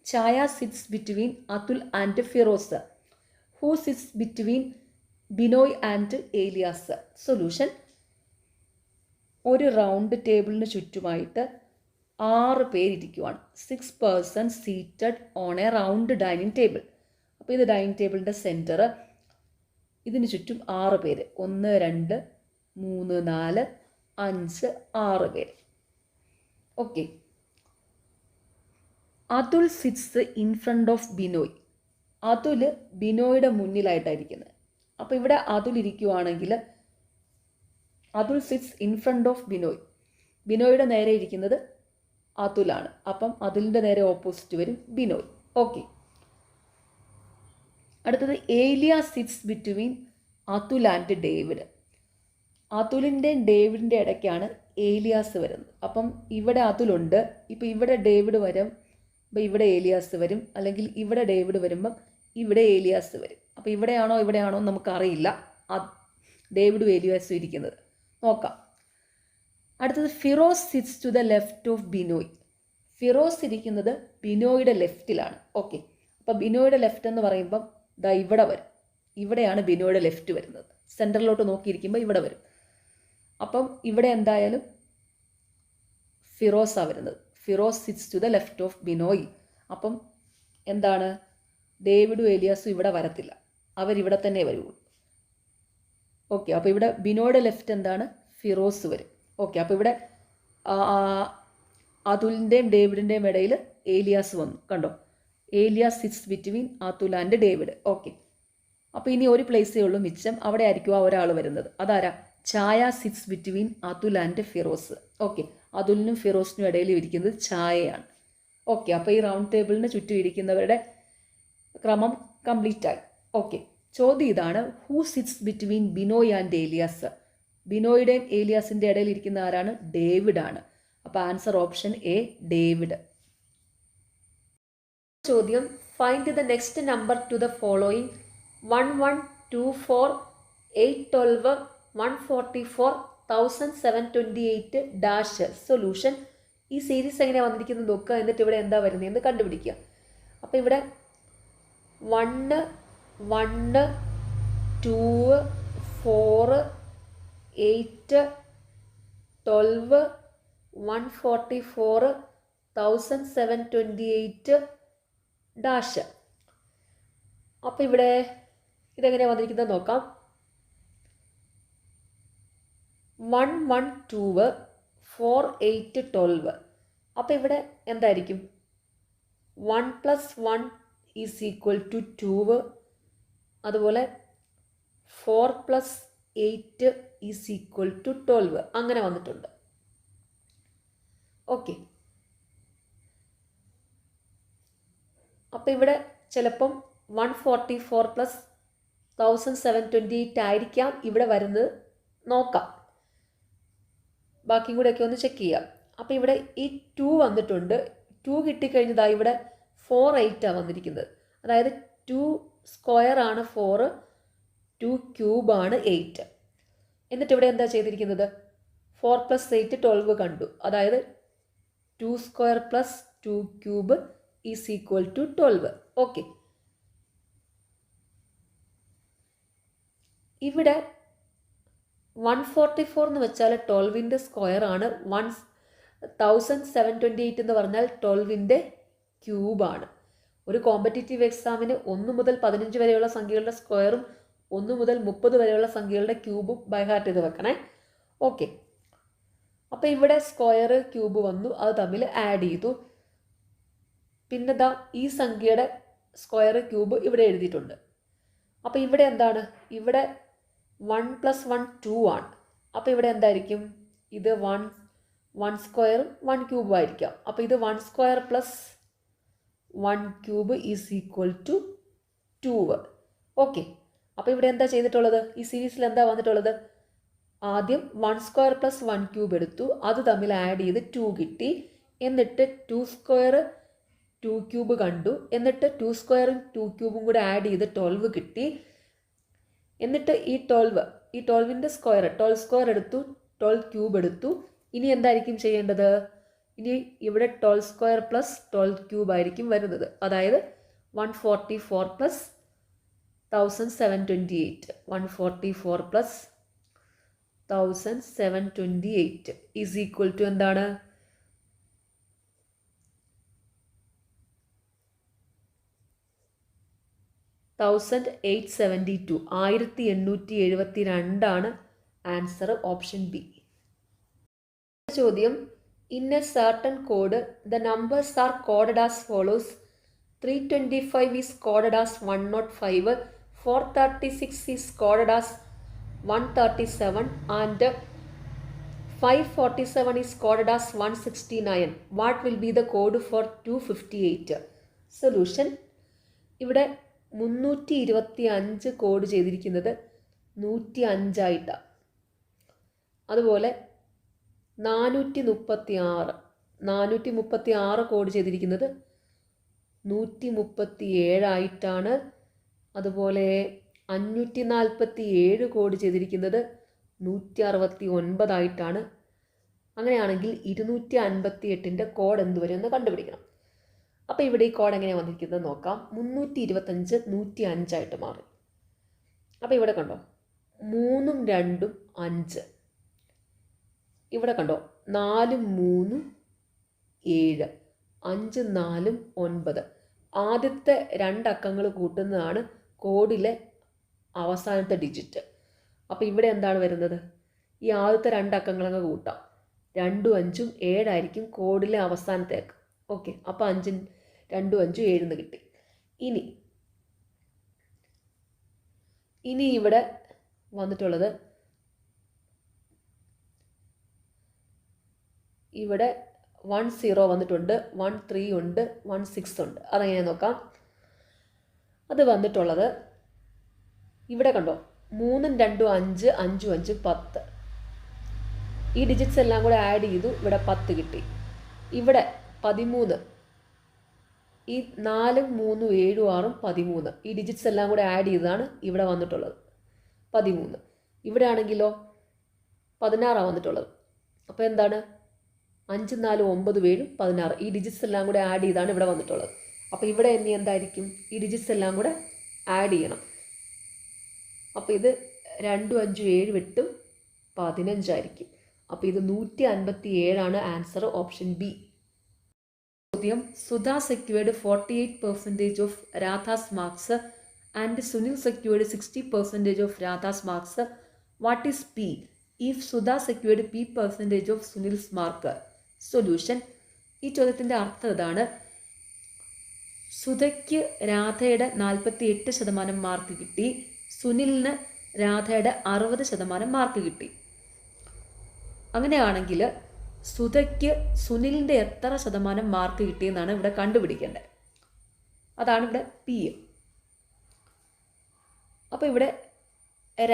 Chaya sits between Atul and Firoz. Who sits between Binoy and Elias? Solution: ഒരു round ടേബിളിന് ചുറ്റുമായിട്ട് 6 പേരിരിക്കുവാണ്. 6 persons seated on a round dining table. അപ്പോൾ ഇത് dining ടേബിളിൻ്റെ centre. ഇതിന് ചുറ്റും 6 പേര്. 1 2 3 4 5 6 പേര്. Okay. Atul sits in front of Binoy. Atul ബിനോയുടെ മുന്നിലായിട്ടായിരിക്കുന്നത്. അപ്പോൾ ഇവിടെ അതുൽ ഇരിക്കുവാണെങ്കിൽ Atul sits in front of Binoy. ബിനോയുടെ നേരെ ഇരിക്കുന്നത് അതുലാണ്. അപ്പം അതുലിൻ്റെ നേരെ ഓപ്പോസിറ്റ് വരും ബിനോയ്. ഓക്കെ. അടുത്തത് Elia sits between Atul and David. അതുലിൻ്റെയും ഡേവിഡിൻ്റെ ഇടയ്ക്കാണ് ഏലിയാസ് വരുന്നത്. അപ്പം ഇവിടെ അതുലുണ്ട്. ഇപ്പം ഇവിടെ ഡേവിഡ് വരും, അപ്പം ഇവിടെ ഏലിയാസ് വരും. അല്ലെങ്കിൽ ഇവിടെ ഡേവിഡ് വരുമ്പം ഇവിടെ ഏലിയാസ് വരും. അപ്പോൾ ഇവിടെയാണോ ഇവിടെയാണോ നമുക്കറിയില്ല ഡേവിഡും ഏലിയാസും ഇരിക്കുന്നത്. നോക്കാം. അടുത്തത് Firoz sits to the left of Binoy. Firoz ഇരിക്കുന്നത് ബിനോയുടെ ലെഫ്റ്റിലാണ്. ഓക്കെ. അപ്പോൾ ബിനോയുടെ ലെഫ്റ്റ് എന്ന് പറയുമ്പം ദാ ഇവിടെ വരും. ഇവിടെയാണ് ബിനോയുടെ ലെഫ്റ്റ് വരുന്നത്. സെൻറ്ററിലോട്ട് നോക്കിയിരിക്കുമ്പോൾ ഇവിടെ വരും. അപ്പം ഇവിടെ എന്തായാലും ഫിറോസാണ് വരുന്നത്. Firoz sits to the left of Binoy. അപ്പം എന്താണ്? ഡേവിഡും ഏലിയാസും ഇവിടെ വരത്തില്ല, അവരിവിടെ തന്നെ വരുള്ളൂ. ഓക്കെ. അപ്പോൾ ഇവിടെ ബിനോയുടെ ലെഫ്റ്റ് എന്താണ്? ഫിറോസ് വരും. ഓക്കെ. അപ്പോൾ ഇവിടെ അതുലിൻ്റെയും ഡേവിഡിൻ്റെയും ഇടയിൽ ഏലിയാസ് വന്നു. കണ്ടോ? Elias sits between Atul and David. Okay. അപ്പോൾ ഇനി ഒരു പ്ലേസേ ഉള്ളൂ മിച്ചം. അവിടെ ആയിരിക്കും ആ ഒരാൾ വരുന്നത്. അതാരാ? Chhaya sits between Atul and Firoz. Okay. അതുലിനും ഫിറോസിനും ഇടയിൽ ഇരിക്കുന്നത് ഛായയാണ്. ഓക്കെ. അപ്പോൾ ഈ റൗണ്ട് ടേബിളിന് ചുറ്റും ഇരിക്കുന്നവരുടെ ക്രമം കംപ്ലീറ്റ് ആയി. ഓക്കെ. ചോദ്യം ഇതാണ്: who sits between Binoy and Elias? ബിനോയുടെയും ഏലിയാസിൻ്റെ ഇടയിൽ ഇരിക്കുന്ന ആരാണ്? ഡേവിഡ് ആണ്. അപ്പോൾ ആൻസർ ഓപ്ഷൻ എ, ഡേവിഡ്. ചോദ്യം: find the next number to the following 1 1 2 4 8 12 144 1728 dash. Solution: ഈ സീരീസ് എങ്ങനെ വന്നിരിക്കുന്നത് നോക്കുക, എന്നിട്ട് ഇവിടെ എന്താ വരുന്നതെന്ന് കണ്ടുപിടിക്കുക. അപ്പോൾ ഇവിടെ 1 1 2 4 8 12 144 1728 ഡാഷ്. അപ്പോൾ ഇവിടെ ഇതെങ്ങനെയാണ് വന്നിരിക്കുന്നത് നോക്കാം. 1 1 2 4 8 12. അപ്പോൾ ഇവിടെ എന്തായിരിക്കും? 1 + 1 = 2. അതുപോലെ 4 + 8 = 12. അങ്ങനെ വന്നിട്ടുണ്ട്. ഓക്കെ. അപ്പോൾ ഇവിടെ ചിലപ്പം 144 + 1728 ആയിരിക്കാം ഇവിടെ വരുന്നത്. നോക്കാം, ബാക്കിയും കൂടെയൊക്കെ ഒന്ന് ചെക്ക് ചെയ്യാം. അപ്പോൾ ഇവിടെ ഈ 2 വന്നിട്ടുണ്ട്. 2 കിട്ടിക്കഴിഞ്ഞതായി ഇവിടെ 4 8 വന്നിരിക്കുന്നത്. അതായത് 2 സ്ക്വയർ ആണ് 4, 2 ക്യൂബ് ആണ് 8. എന്നിട്ട് ഇവിടെ എന്താ ചെയ്തിരിക്കുന്നത്? 4 + 8 12 കണ്ടു. അതായത് 2 സ്ക്വയർ + 2 ക്യൂബ് = 12. ഓക്കെ. ഇവിടെ 144 എന്ന് വെച്ചാൽ 12ൻ്റെ സ്ക്വയർ ആണ്. 1728 എന്ന് പറഞ്ഞാൽ 12ൻ്റെ ക്യൂബാണ്. ഒരു കോമ്പറ്റേറ്റീവ് എക്സാമിന് 1 മുതൽ 15 വരെയുള്ള സംഖ്യകളുടെ സ്ക്വയറും 1 മുതൽ 30 വരെയുള്ള സംഖ്യകളുടെ ക്യൂബും ബൈ ഹാർട്ട് ചെയ്ത് വെക്കണേ. ഓക്കെ. അപ്പോൾ ഇവിടെ സ്ക്വയർ ക്യൂബ് വന്നു, അത് തമ്മിൽ ആഡ് ചെയ്തു. പിന്നെ ദാ ഈ സംഖ്യയുടെ സ്ക്വയർ ക്യൂബ് ഇവിടെ എഴുതിയിട്ടുണ്ട്. അപ്പോൾ ഇവിടെ എന്താണ്? ഇവിടെ 1 + 1 2 ആണ്. അപ്പോൾ ഇവിടെ എന്തായിരിക്കും? ഇത് 1 സ്ക്വയറും 1 ക്യൂബും ആയിരിക്കാം. അപ്പോൾ ഇത് 1 സ്ക്വയർ + 1 ക്യൂബ് = 2. ഓക്കെ. അപ്പോൾ ഇവിടെ എന്താ ചെയ്തിട്ടുള്ളത്? ഈ സീരീസിൽ എന്താ വന്നിട്ടുള്ളത്? ആദ്യം 1 സ്ക്വയർ പ്ലസ് 1 ക്യൂബ് എടുത്തു, അത് തമ്മിൽ ആഡ് ചെയ്ത് 2 കിട്ടി. എന്നിട്ട് 2 സ്ക്വയർ 2 ക്യൂബ് കണ്ടു. എന്നിട്ട് 2 സ്ക്വയറും 2 ക്യൂബും കൂടെ ആഡ് ചെയ്ത് 12 കിട്ടി. എന്നിട്ട് ഈ 12ൻ്റെ സ്ക്വയർ 12 സ്ക്വയർ എടുത്തു, 12 ക്യൂബ് എടുത്തു. ഇനി എന്തായിരിക്കും ചെയ്യേണ്ടത്? ഇനി ഇവിടെ 12 സ്ക്വയർ പ്ലസ് 12 ക്യൂബ് ആയിരിക്കും വരുന്നത്. അതായത് 144 plus 1728. 144 plus 1728 is equal to എന്താണ്? 1872. 1872 ആൻസർ ഓപ്ഷൻ ബി. ചോദ്യം, in a certain code the numbers are coded as follows. 325 is coded as 105, 436 is coded as 137 and 547 is coded as 169. What will be the code for 258? Solution, ഇവിടെ 325 code ചെയ്തിരിക്കുന്നത് 105 അതുപോലെ 436 code ചെയ്തിരിക്കുന്നത് 137 അതുപോലെ 547 code ചെയ്തിരിക്കുന്നത് 169 അങ്ങനെയാണെങ്കിൽ 258 code എന്ത് വരും എന്ന് കണ്ടുപിടിക്കണം. അപ്പോൾ ഇവിടെ ഈ കോഡ് എങ്ങനെയാണ് വന്നിരിക്കുന്നത് നോക്കാം. 325 105 മാറി. അപ്പോൾ ഇവിടെ കണ്ടോ 3ഉം 2ഉം 5. ഇവിടെ കണ്ടോ 4ഉം 3ഉം 7, 5ഉം 4ഉം 9. ആദ്യത്തെ 2 അക്കങ്ങൾ കൂട്ടുന്നതാണ് കോഡിലെ അവസാനത്തെ ഡിജിറ്റ്. അപ്പോൾ ഇവിടെ എന്താണ് വരുന്നത്? ഈ ആദ്യത്തെ 2 അക്കങ്ങളങ്ങ് കൂട്ടാം. 2ഉം 5ഉം 7 ആയിരിക്കും കോഡിലെ അവസാനത്തെ അക്കം. ഓക്കെ, അപ്പോൾ 2ഉം 5ഉം 7 കിട്ടി. ഇനി ഇവിടെ വന്നിട്ടുള്ളത് ഇവിടെ 10 വന്നിട്ടുണ്ട്, 13 ഉണ്ട്, 16 ഉണ്ട്. അതെങ്ങനെ നോക്കാം. അത് വന്നിട്ടുള്ളത് ഇവിടെ കണ്ടോ 3ഉം 2ഉം 5, 5ഉം 5 10. ഈ ഡിജിറ്റ്സ് എല്ലാം കൂടെ ആഡ് ചെയ്തു, ഇവിടെ 10 കിട്ടി. ഇവിടെ 13, ഈ 4ഉം 3ഉം 7ഉം 6ഉം 13. ഈ ഡിജിറ്റ്സ് എല്ലാം കൂടെ ആഡ് ചെയ്താണ് ഇവിടെ വന്നിട്ടുള്ളത് 13. ഇവിടെ ആണെങ്കിലോ 16 വന്നിട്ടുള്ളത്. അപ്പോൾ എന്താണ്? 5, 4, 9, 7, 16. ഈ ഡിജിറ്റ്സ് എല്ലാം കൂടെ ആഡ് ചെയ്താണ് ഇവിടെ വന്നിട്ടുള്ളത്. അപ്പോൾ ഇവിടെ ഇനി എന്തായിരിക്കും? ഈ ഡിജിറ്റ്സ് എല്ലാം കൂടെ ആഡ് ചെയ്യണം. അപ്പോൾ ഇത് 2, 5, 7 വെട്ടും 15 ആയിരിക്കും. അപ്പോൾ ഇത് 157 ആൻസർ ഓപ്ഷൻ ബി. ചോദ്യം, Sudha secured 48% of Radha's marks and Sunil secured 60% of Radha's marks. What is P if Sudha secured P% of Sunil's mark? Solution, ഈ ചോദ്യത്തിൻ്റെ അർത്ഥം ഇതാണ്. സുധയ്ക്ക് രാധയുടെ 48% മാർക്ക് കിട്ടി, സുനിലിന് രാധയുടെ 60% മാർക്ക് കിട്ടി. അങ്ങനെയാണെങ്കിൽ സുധയ്ക്ക് സുനിലിൻ്റെ എത്ര ശതമാനം മാർക്ക് കിട്ടിയെന്നാണ് ഇവിടെ കണ്ടുപിടിക്കേണ്ടത്. അതാണ് ഇവിടെ പി. അപ്പോൾ ഇവിടെ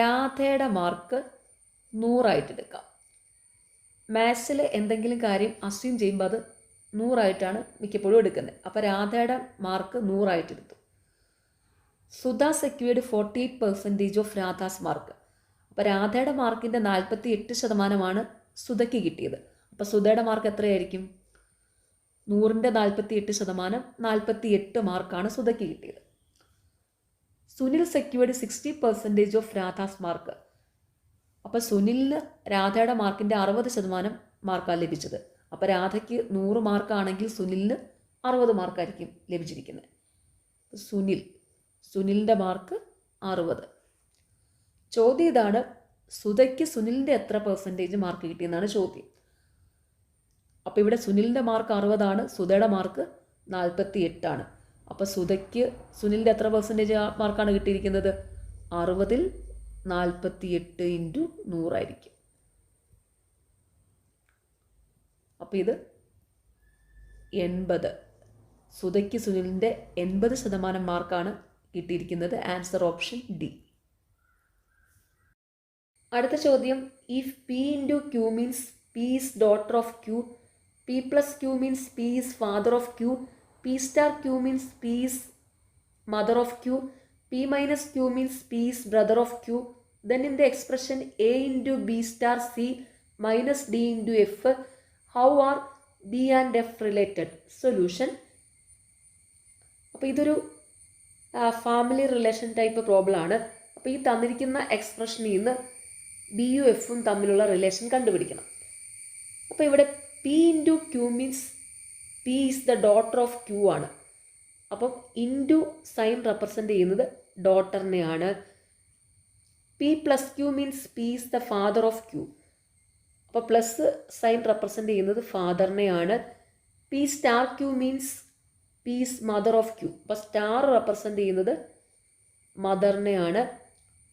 രാധയുടെ മാർക്ക് 100 എടുക്കാം. മാത്സിൽ എന്തെങ്കിലും കാര്യം അസ്യൂം ചെയ്യുമ്പോൾ അത് 100 മിക്കപ്പോഴും എടുക്കുന്നത്. അപ്പോൾ രാധയുടെ മാർക്ക് 100 എടുത്തു. Sudha secured 48% of Radhas mark. അപ്പോൾ രാധയുടെ മാർക്കിൻ്റെ 48% സുധയ്ക്ക് കിട്ടിയത്. അപ്പോൾ സുധയുടെ മാർക്ക് എത്രയായിരിക്കും? 100ൻ്റെ 48%, 48 മാർക്കാണ് സുധയ്ക്ക് കിട്ടിയത്. Sunil secured 60% of Radhas mark. അപ്പോൾ സുനിലിന് രാധയുടെ മാർക്കിൻ്റെ 60% മാർക്കാണ് ലഭിച്ചത്. അപ്പോൾ രാധയ്ക്ക് 100 മാർക്കാണെങ്കിൽ സുനിലിന് 60 മാർക്കായിരിക്കും ലഭിച്ചിരിക്കുന്നത്. സുനിലിൻ്റെ മാർക്ക് 60. ചോദ്യം ഇതാണ്, സുധയ്ക്ക് സുനിലിൻ്റെ എത്ര % മാർക്ക് കിട്ടിയെന്നാണ് ചോദ്യം. അപ്പോൾ ഇവിടെ സുനിലിൻ്റെ മാർക്ക് 60, സുധയുടെ മാർക്ക് 48. അപ്പോൾ സുധയ്ക്ക് സുനിലിൻ്റെ എത്ര % മാർക്കാണ് കിട്ടിയിരിക്കുന്നത്? 60ൽ 48 × 100 ആയിരിക്കും. അപ്പോൾ ഇത് 80. സുധയ്ക്ക് സുനിലിൻ്റെ 80% മാർക്കാണ് കിട്ടിയിരിക്കുന്നത്. Answer option D. അടുത്ത ചോദ്യം, if P into Q means P is daughter of Q, P plus Q means P is father of Q, P star Q means P is mother of Q, P minus Q means P is brother of Q. Then in the expression A into B star C minus D into F, how are B and F related? Solution. അപ്പോൾ ഇതൊരു family relation type problem ആണ്. അപ്പോൾ ഈ തന്നിരിക്കുന്ന എക്സ്പ്രഷനിൽ നിന്ന് ബിയും എഫും തമ്മിലുള്ള റിലേഷൻ കണ്ടുപിടിക്കണം. അപ്പോൾ ഇവിടെ P into Q means P is the daughter of Q ആണ്. അപ്പം ഇൻറ്റു സൈൻ റെപ്രസെൻ്റ് ചെയ്യുന്നത് ഡോട്ടറിനെയാണ്. P plus Q means P is the father of Q. അപ്പോൾ പ്ലസ് സൈൻ റെപ്രസെൻ്റ് ചെയ്യുന്നത് ഫാദറിനെയാണ്. P star Q means P is mother of Q. അപ്പോൾ star represent ചെയ്യുന്നത് മദറിനെയാണ്.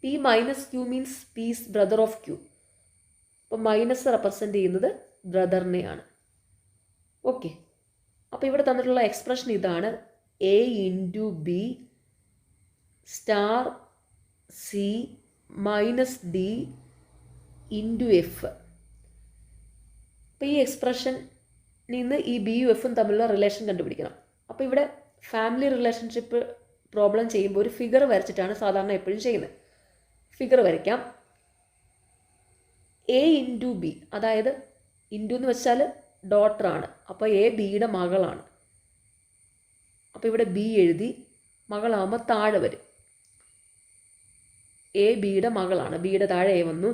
P minus Q means P is brother of Q. അപ്പോൾ minus represent ചെയ്യുന്നത് ബ്രദറിനെയാണ്. Okay, അപ്പോൾ ഇവിടെ തന്നിട്ടുള്ള എക്സ്പ്രഷൻ ഇതാണ്. A into B star C minus D into F. അപ്പോൾ ഈ എക്സ്പ്രഷൻ നിന്ന് ഈ ബിയും എഫും തമ്മിലുള്ള റിലേഷൻ കണ്ടുപിടിക്കണം. അപ്പോൾ ഇവിടെ ഫാമിലി റിലേഷൻഷിപ്പ് പ്രോബ്ലം ചെയ്യുമ്പോൾ ഒരു ഫിഗർ വരച്ചിട്ടാണ് സാധാരണ എപ്പോഴും ചെയ്യുന്നത്. ഫിഗർ വരയ്ക്കാം. എ ഇൻറ്റു ബി, അതായത് ഇൻറ്റു എന്ന് വെച്ചാൽ ഡോട്ടറാണ്. അപ്പോൾ എ ബിയുടെ മകളാണ്. അപ്പോൾ ഇവിടെ ബി എഴുതി, മകളാകുമ്പോൾ താഴെ വരും. എ ബിയുടെ മകളാണ്, ബിയുടെ താഴെ എ വന്നു.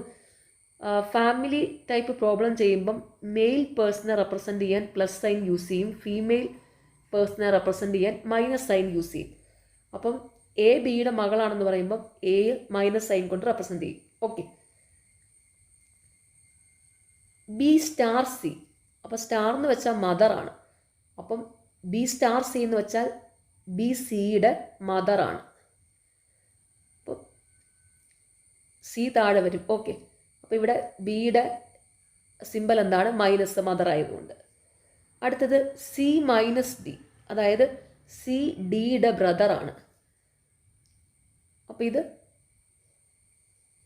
ഫാമിലി ടൈപ്പ് പ്രോബ്ലം ചെയ്യുമ്പം മെയിൽ പേഴ്സണെ റെപ്രസെൻ്റ് ചെയ്യാൻ പ്ലസ് സൈൻ യൂസ് ചെയ്യും, ഫീമെയിൽ പേഴ്സണെ റെപ്രസെൻ്റ് ചെയ്യാൻ മൈനസ് സൈൻ യൂസ് ചെയ്യും. അപ്പം എ ബിയുടെ മകളാണെന്ന് പറയുമ്പം എ മൈനസ് സൈൻ കൊണ്ട് റെപ്രസെൻ്റ് ചെയ്യും. ഓക്കെ, ബി സ്റ്റാർ സി, അപ്പോൾ സ്റ്റാർ എന്ന് വെച്ചാൽ മദറാണ്. അപ്പം ബി സ്റ്റാർ സി എന്ന് വെച്ചാൽ ബി സിയുടെ മദറാണ്. അപ്പോൾ സി താഴെ വരും. ഓക്കെ, അപ്പോൾ ഇവിടെ ബിയുടെ സിമ്പൽ എന്താണ്? മൈനസ്, മദർ ആയതുകൊണ്ട്. അടുത്തത് സി മൈനസ് ഡി, അതായത് സി ഡിയുടെ ബ്രദറാണ്. അപ്പോൾ ഇത്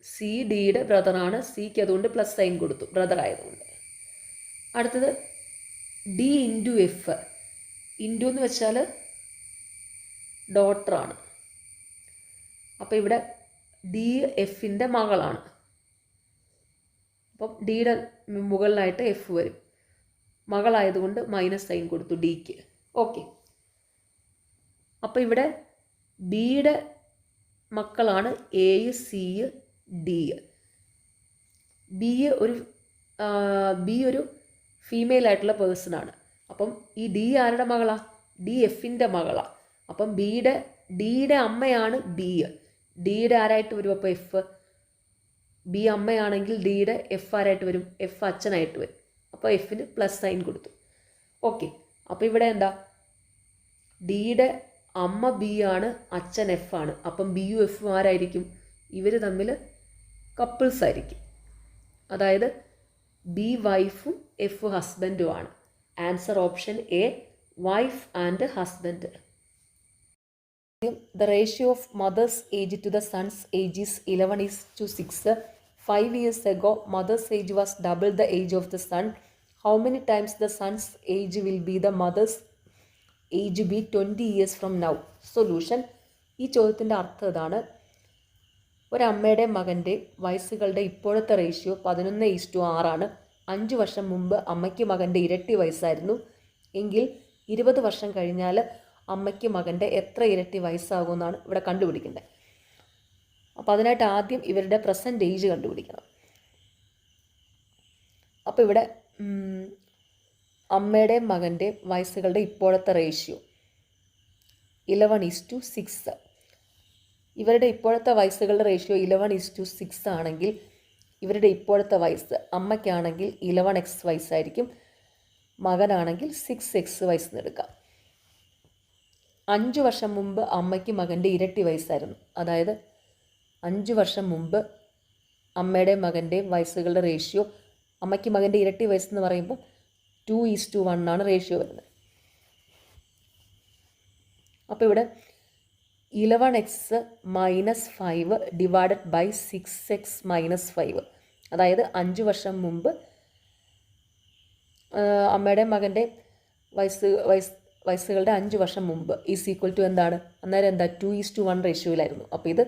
സി ഡിയുടെ ബ്രദറാണ്. സിക്ക് അതുകൊണ്ട് പ്ലസ് സൈൻ കൊടുത്തു, ബ്രദർ ആയതുകൊണ്ട്. അടുത്തത് ഡി ഇൻറ്റു എഫ്. ഇൻറ്റു എന്ന് വെച്ചാൽ ഡോട്ടറാണ്. അപ്പോൾ ഇവിടെ ഡി എഫിൻ്റെ മകളാണ്. അപ്പം ഡിയുടെ മുകളിലായിട്ട് എഫ് വരും. മകളായതുകൊണ്ട് മൈനസ് സൈൻ കൊടുത്തു ഡിക്ക്. ഓക്കെ, അപ്പോൾ ഇവിടെ ബിയുടെ മക്കളാണ് എ, സി, ഡി. ബി ഒരു ഫീമെയിൽ ആയിട്ടുള്ള പേഴ്സണാണ്. അപ്പം ഈ ഡി ആരുടെ മകളാ? ഡി എഫിൻ്റെ മകളാ. അപ്പം ഡിയുടെ അമ്മയാണ് ബി. ഡിയുടെ ആരായിട്ട് വരും? അപ്പോൾ എഫ്. ബി അമ്മയാണെങ്കിൽ ഡിയുടെ എഫ് ആരായിട്ട് വരും? എഫ് അച്ഛനായിട്ട് വരും. അപ്പോൾ എഫിന് പ്ലസ് സൈൻ കൊടുത്തു. ഓക്കെ, അപ്പോൾ ഇവിടെ എന്താ? ഡിയുടെ അമ്മ ബി ആണ്, അച്ഛൻ എഫ് ആണ്. അപ്പം ബിയും എഫും ആരായിരിക്കും? ഇവർ തമ്മിൽ കപ്പിൾസ് ആയിരിക്കും. അതായത് ബി വൈഫും എഫ് ഹസ്ബൻഡും ആണ്. Answer option A, wife and husband. The ratio of mother's age to the son's age is 11:6. 5 years ago, mother's age was double the age of the son. How many times the son's age will be the mother's age be 20 years from now? Solution. ഈ ചോദ്യത്തിൻ്റെ അർത്ഥം ഇതാണ്. ഒരമ്മയുടെ മകൻ്റെ വയസ്സുകളുടെ ഇപ്പോഴത്തെ ratio 11:6 5 വർഷം മുമ്പ് അമ്മയ്ക്ക് മകൻ്റെ ഇരട്ടി വയസ്സായിരുന്നു എങ്കിൽ 20 വർഷം കഴിഞ്ഞാൽ അമ്മയ്ക്ക് മകൻ്റെ എത്ര ഇരട്ടി വയസ്സാകുമെന്നാണ് ഇവിടെ കണ്ടുപിടിക്കേണ്ടത്. അപ്പോൾ അതിനായിട്ട് ആദ്യം ഇവരുടെ പ്രസൻറ്റ് ഏജ് കണ്ടുപിടിക്കണം. അപ്പോൾ ഇവിടെ അമ്മയുടെ മകൻ്റെ വയസ്സുകളുടെ ഇപ്പോഴത്തെ റേഷ്യോ 11:6. ഇവരുടെ ഇപ്പോഴത്തെ വയസ്സുകളുടെ റേഷ്യോ 11:6 ആണെങ്കിൽ ഇവരുടെ ഇപ്പോഴത്തെ വയസ്സ് അമ്മയ്ക്കാണെങ്കിൽ 11x വയസ്സായിരിക്കും, മകനാണെങ്കിൽ 6x വയസ്സെന്ന് എടുക്കാം. 5 വർഷം മുമ്പ് അമ്മയ്ക്ക് മകൻ്റെ ഇരട്ടി വയസ്സായിരുന്നു. അതായത് 5 വർഷം മുമ്പ് അമ്മയുടെ മകൻ്റെ വയസ്സുകളുടെ റേഷ്യോ, അമ്മയ്ക്ക് മകൻ്റെ ഇരട്ടി വയസ്സെന്ന് പറയുമ്പോൾ 2:1 റേഷ്യോ വരുന്നത്. അപ്പോൾ ഇവിടെ 11x minus 5 divided by 6x minus 5. അതായത് 5 വർഷം മുമ്പ് അമ്മയുടെ മകൻ്റെ വയസ്സുകളുടെ 5 വർഷം മുമ്പ് ഈസ് ഈക്വൽ ടു എന്താണ്? അന്നേരം എന്താ? 2:1 റേഷ്യോയിലായിരുന്നു. അപ്പോൾ ഇത്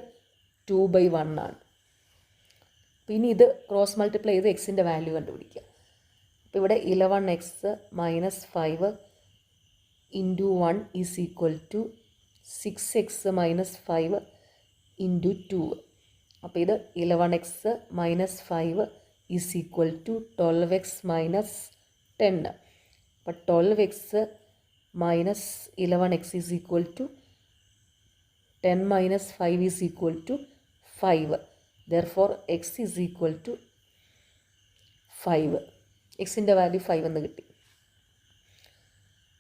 2/1 ആണ്. പിന്നെ ഇത് ക്രോസ് മൾട്ടിപ്ലൈ ചെയ്ത് എക്സിൻ്റെ വാല്യൂ കണ്ടുപിടിക്കുക. അപ്പോൾ ഇവിടെ 11x minus 5 into 1 is equal to 6x minus 5 into 2. അപ്പോൾ ഇത് 11x minus 5 is equal to 12x minus 10. അപ്പോൾ 12x minus 11x is equal to 10 minus 5 is equal to 5. Therefore x is equal to 5. എക്സിൻ്റെ value 5 എന്ന് കിട്ടി.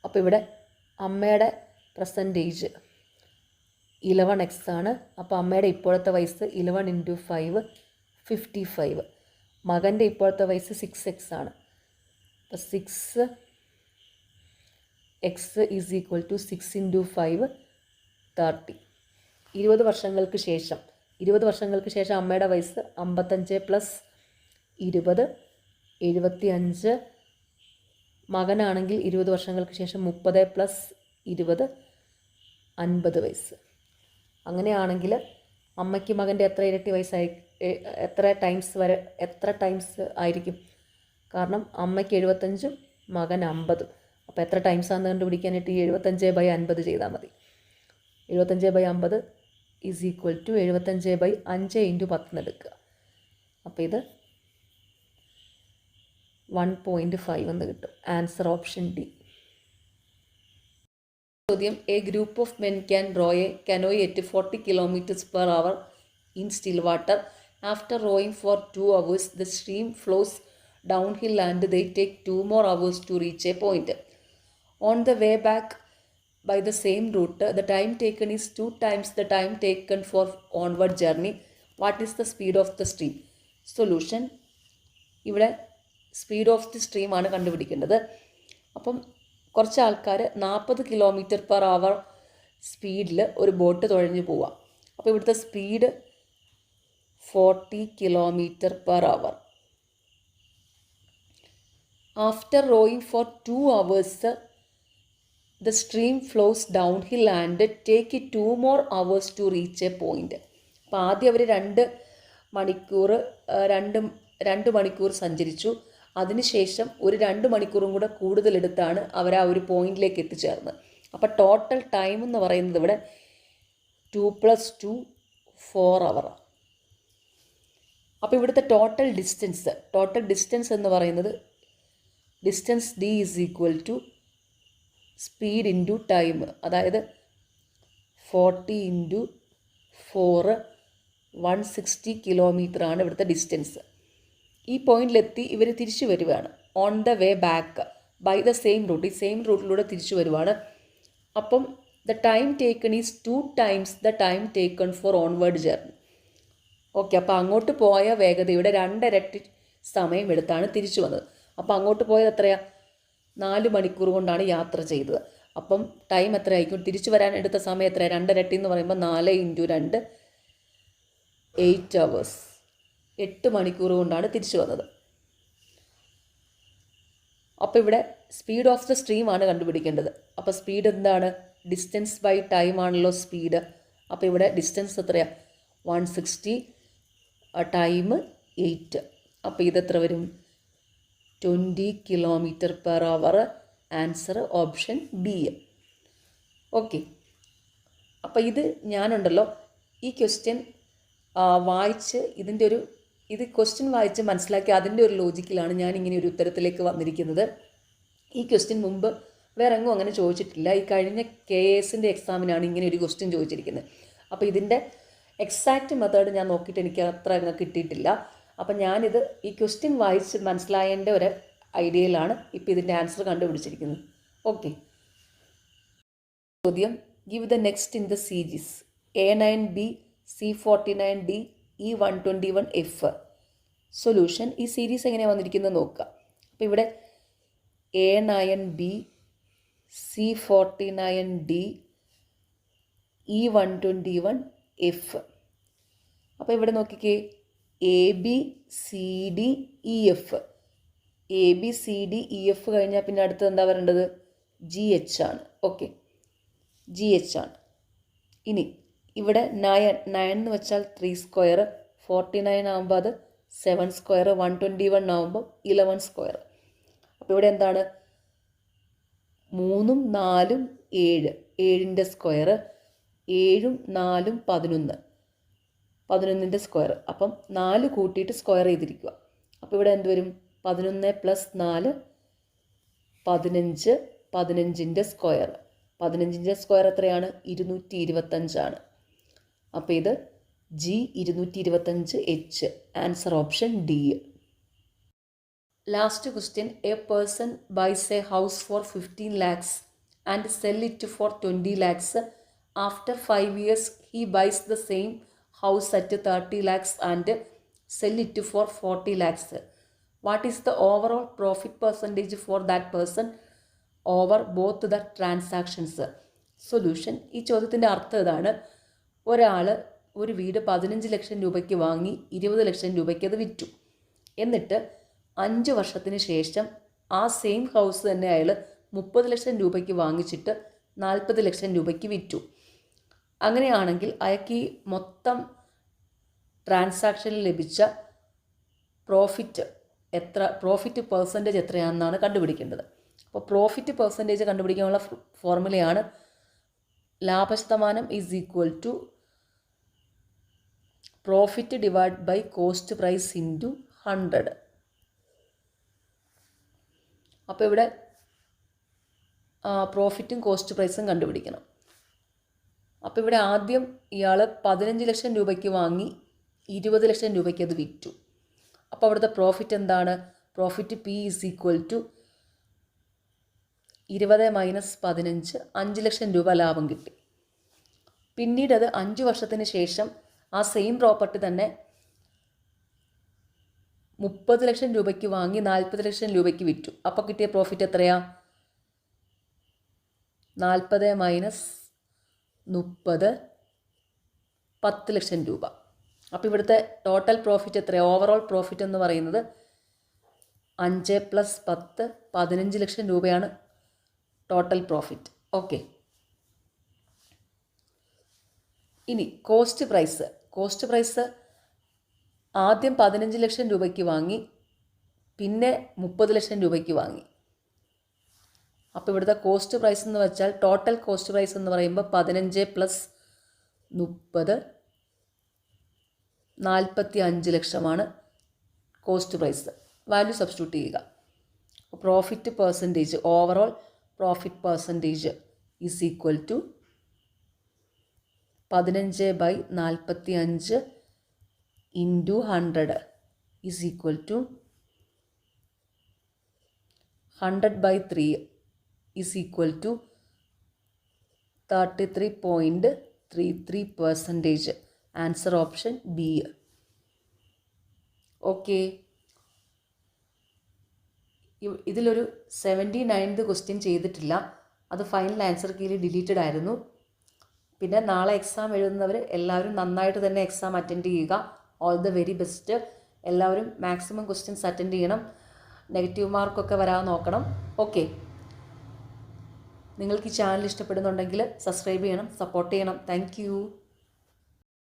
അപ്പോൾ ഇവിടെ അമ്മയുടെ percentage 11x ആണ്. അപ്പോൾ അമ്മയുടെ ഇപ്പോഴത്തെ വയസ്സ് 11 ഇൻറ്റു 5 55. മകൻ്റെ ഇപ്പോഴത്തെ വയസ്സ് 6x ആണ്. അപ്പോൾ 6x is equal to 6 into 5 30. 20 വർഷങ്ങൾക്ക് ശേഷം അമ്മയുടെ വയസ്സ് 55 പ്ലസ് 20 75. മകനാണെങ്കിൽ 20 വർഷങ്ങൾക്ക് ശേഷം 30 പ്ലസ് 20 50 വയസ്സ്. അങ്ങനെയാണെങ്കിൽ അമ്മയ്ക്ക് മകൻ്റെ എത്ര ഇരട്ടി വയസ്സായി, എത്ര ടൈംസ് ആയിരിക്കും? കാരണം അമ്മയ്ക്ക് 75 മകൻ 50. അപ്പോൾ എത്ര ടൈംസ് ആണെന്ന് കണ്ടുപിടിക്കാനായിട്ട് ഈ 75/50 ചെയ്താൽ മതി. 75/50 ഈസ് ഈക്വൽ ടു 75/5 ഇൻറ്റു 10 എടുക്കുക. അപ്പോൾ ഇത് 1.5 എന്ന് കിട്ടും. Answer option D. ചോദ്യം: a group of men can row a canoe at 40 km/h in still water. After rowing for 2 hours, the stream flows downhill and they take 2 more hours to reach a point. On the way back by the same route, the time taken is 2 times the time taken for onward journey. What is the speed of the stream? Solution: ഇവിടെ speed of the stream ആണ് കണ്ടുപിടിക്കേണ്ടത്. അപ്പം കുറച്ച് ആൾക്കാർ 40 km/h സ്പീഡിൽ ഒരു boat തുഴഞ്ഞു പോവാം. അപ്പോൾ ഇവിടുത്തെ speed 40 km/h. After rowing for 2 hours, the stream flows downhill and take 2 more hours to reach a point. അപ്പോൾ ആദ്യം അവർ 2 മണിക്കൂർ സഞ്ചരിച്ചു. അതിനുശേഷം ഒരു 2 മണിക്കൂറും കൂടെ കൂടുതലെടുത്താണ് അവർ ആ ഒരു പോയിന്റിലേക്ക് എത്തിച്ചേർന്നത്. അപ്പോൾ ടോട്ടൽ ടൈം എന്ന് പറയുന്നത് ഇവിടെ 2 + 2 4 hours. അപ്പോൾ ഇവിടുത്തെ ടോട്ടൽ ഡിസ്റ്റൻസ് എന്ന് പറയുന്നത് distance d is equal to speed into time. അതായത് 40 ഇൻറ്റു 4 160 കിലോമീറ്ററാണ് ഇവിടുത്തെ ഡിസ്റ്റൻസ്. ഈ പോയിന്റിലെത്തി ഇവർ തിരിച്ചു വരുവാണ്. On the way back by the same route, ഈ സെയിം റൂട്ടിലൂടെ തിരിച്ചു വരുവാണ്. അപ്പം the time taken is 2 times the time taken for onward journey. Okay, അപ്പോൾ അങ്ങോട്ട് പോയ വേഗതയുടെ 2 ഇരട്ടി സമയം എടുത്താണ് തിരിച്ചു വന്നത്. അപ്പോൾ അങ്ങോട്ട് പോയത് എത്രയാണ്? 4 മണിക്കൂർ കൊണ്ടാണ് യാത്ര ചെയ്തത്. അപ്പം ടൈം എത്രയായിരിക്കും? തിരിച്ചു വരാൻ എടുത്ത സമയം എത്രയാണ്? 2 ഇരട്ടി എന്ന് പറയുമ്പോൾ 4 × 2 8 hours. 8 മണിക്കൂർ കൊണ്ടാണ് തിരിച്ചു വന്നത്. അപ്പോൾ ഇവിടെ സ്പീഡ് ഓഫ് ദ സ്ട്രീം ആണ് കണ്ടുപിടിക്കേണ്ടത്. അപ്പോൾ സ്പീഡ് എന്താണ്? ഡിസ്റ്റൻസ് ബൈ ടൈം ആണല്ലോ സ്പീഡ്. അപ്പോൾ ഇവിടെ ഡിസ്റ്റൻസ് എത്രയാണ്? 160, ടൈം 8. അപ്പോൾ ഇതെത്ര വരും? 20 km/h. Answer option B. Okay, അപ്പോൾ ഇത് ഞാനുണ്ടല്ലോ ഈ ക്വസ്റ്റ്യൻ വായിച്ച് ഇത് ക്വസ്റ്റ്യൻ വായിച്ച് മനസ്സിലാക്കി അതിൻ്റെ ഒരു ലോജിക്കിലാണ് ഞാനിങ്ങനെ ഒരു ഉത്തരത്തിലേക്ക് വന്നിരിക്കുന്നത്. ഈ ക്വസ്റ്റ്യൻ മുമ്പ് വേറെ എങ്ങും അങ്ങനെ ചോദിച്ചിട്ടില്ല. ഈ കഴിഞ്ഞ KASൻ്റെ എക്സാമിനാണ് ഇങ്ങനെ ഒരു ക്വസ്റ്റ്യൻ ചോദിച്ചിരിക്കുന്നത്. അപ്പോൾ ഇതിൻ്റെ എക്സാക്റ്റ് മെത്തേഡ് ഞാൻ നോക്കിയിട്ട് എനിക്ക് അത്ര അങ്ങ് കിട്ടിയിട്ടില്ല. അപ്പം ഞാനിത് ഈ ക്വസ്റ്റ്യൻ വായിച്ച് മനസ്സിലായതിൻ്റെ ഒരു ഐഡിയയിലാണ് ഇപ്പോൾ ഇതിൻ്റെ ആൻസർ കണ്ടുപിടിച്ചിരിക്കുന്നത്. ഓക്കെ, ചോദ്യം: give the next in the series A9B C49D E121F. Solution: ഈ സീരീസ് എങ്ങനെയാണ് വന്നിരിക്കുന്നത് നോക്കുക. അപ്പോൾ ഇവിടെ A9B C49D E121F. അപ്പോൾ ഇവിടെ നോക്കിക്കേ, ABCDEF. ABCDEF കഴിഞ്ഞാൽ പിന്നെ അടുത്തത് എന്താ വരേണ്ടത്? GH ആണ്. ഓക്കെ, GH ആണ്. ഇനി ഇവിടെ 9 എന്ന് വെച്ചാൽ 3 സ്ക്വയർ, 49 ആകുമ്പോൾ അത് 7 സ്ക്വയർ, 121 ആകുമ്പോൾ 11 സ്ക്വയർ. അപ്പോൾ ഇവിടെ എന്താണ്? 3ഉം 4ഉം 7, 7ൻ്റെ സ്ക്വയർ, 7ഉം 4ഉം 11, 11ൻ്റെ സ്ക്വയർ. അപ്പം 4 കൂട്ടിയിട്ട് സ്ക്വയർ ചെയ്തിരിക്കുക. അപ്പോൾ ഇവിടെ എന്ത് വരും? 11 + 4 15, 15ൻ്റെ സ്ക്വയർ. 15ൻ്റെ സ്ക്വയർ എത്രയാണ്? 225 ആണ്. അപ്പോൾ ഇത് G225H. Answer option D. Last question. A person bias A house four 15 lakhs and cell it for 20 lakhs. After 5 years he buys the same house at 30 lakhs and sell it for 40 lakhs. What is the overall profit percentage for that person over both the transactions? Solution. ഈ ചോദ്യത്തിൻ്റെ അർത്ഥം ഇതാണ്. ഒരാൾ ഒരു വീട് 15 ലക്ഷം രൂപയ്ക്ക് വാങ്ങി 20 ലക്ഷം രൂപയ്ക്ക് അത് വിറ്റു. എന്നിട്ട് 5 വർഷത്തിന് ശേഷം ആ സെയിം ഹൗസ് തന്നെ അയാൾ 30 ലക്ഷം രൂപയ്ക്ക് വാങ്ങിച്ചിട്ട് 40 ലക്ഷം രൂപയ്ക്ക് വിറ്റു. അങ്ങനെയാണെങ്കിൽ അയാൾക്ക് ഈ മൊത്തം ട്രാൻസാക്ഷനിൽ ലഭിച്ച പ്രോഫിറ്റ് പെർസെൻറ്റേജ് എത്രയാണെന്നാണ് കണ്ടുപിടിക്കേണ്ടത്. അപ്പോൾ പ്രോഫിറ്റ് പെർസെൻറ്റേജ് കണ്ടുപിടിക്കാനുള്ള ഫോർമുലയാണ് ലാഭശതമാനം is equal to profit divide by cost price into 100. അപ്പോൾ ഇവിടെ പ്രോഫിറ്റും കോസ്റ്റ് പ്രൈസും കണ്ടുപിടിക്കണം. അപ്പോൾ ഇവിടെ ആദ്യം ഇയാൾ 15 ലക്ഷം രൂപയ്ക്ക് വാങ്ങി 20 ലക്ഷം രൂപയ്ക്ക് അത് വിറ്റു. അപ്പോൾ അവിടുത്തെ പ്രോഫിറ്റ് എന്താണ്? Profit P is equal to 20 - 15, 5 lakh രൂപ ലാഭം കിട്ടി. പിന്നീട് അത് 5 വർഷത്തിന് ശേഷം ആ സെയിം പ്രോപ്പർട്ടി തന്നെ 30 ലക്ഷം രൂപയ്ക്ക് വാങ്ങി 40 ലക്ഷം രൂപയ്ക്ക് വിറ്റു. അപ്പോൾ കിട്ടിയ പ്രോഫിറ്റ് എത്രയാ? 40 - 30, 10 ലക്ഷം രൂപ. അപ്പോൾ ഇവിടുത്തെ ടോട്ടൽ പ്രോഫിറ്റ് എത്രയാണ്? ഓവറോൾ പ്രോഫിറ്റ് എന്ന് പറയുന്നത് 5 + 10, 15 ലക്ഷം രൂപയാണ് ടോട്ടൽ പ്രോഫിറ്റ്. ഓക്കെ. ഇനി കോസ്റ്റ് പ്രൈസ് ആദ്യം 15 ലക്ഷം രൂപയ്ക്ക് വാങ്ങി, പിന്നെ 30 ലക്ഷം രൂപയ്ക്ക് വാങ്ങി. അപ്പോൾ ഇവിടുത്തെ കോസ്റ്റ് പ്രൈസ് എന്ന് വെച്ചാൽ ടോട്ടൽ കോസ്റ്റ് പ്രൈസ് എന്ന് പറയുമ്പോൾ 15 + 30, 45 ലക്ഷമാണ് കോസ്റ്റ് പ്രൈസ്. വാല്യൂ സബ്സ്റ്റിറ്റ്യൂട്ട് ചെയ്യുക. Profit percentage, overall profit percentage is equal to 15/45 into 100 is equal to 100/3 is equal to 33.33%. Answer option B. Okay. ഇതിലൊരു 79th ക്വസ്റ്റ്യൻ ചെയ്തിട്ടില്ല. അത് ഫൈനൽ ആൻസർ കീയിൽ ഡിലീറ്റഡ് ആയിരുന്നു. പിന്നെ നാളെ എക്സാം എഴുതുന്നവർ എല്ലാവരും നന്നായിട്ട് തന്നെ എക്സാം അറ്റൻഡ് ചെയ്യുക. All the very best. എല്ലാവരും മാക്സിമം ക്വസ്റ്റ്യൻസ് അറ്റൻഡ് ചെയ്യണം. നെഗറ്റീവ് മാർക്കൊക്കെ വരാൻ നോക്കണം. ഓക്കെ. നിങ്ങൾക്ക് ഈ ചാനൽ ഇഷ്ടപ്പെടുന്നുണ്ടെങ്കിൽ സബ്സ്ക്രൈബ് ചെയ്യണം, സപ്പോർട്ട് ചെയ്യണം. Thank you.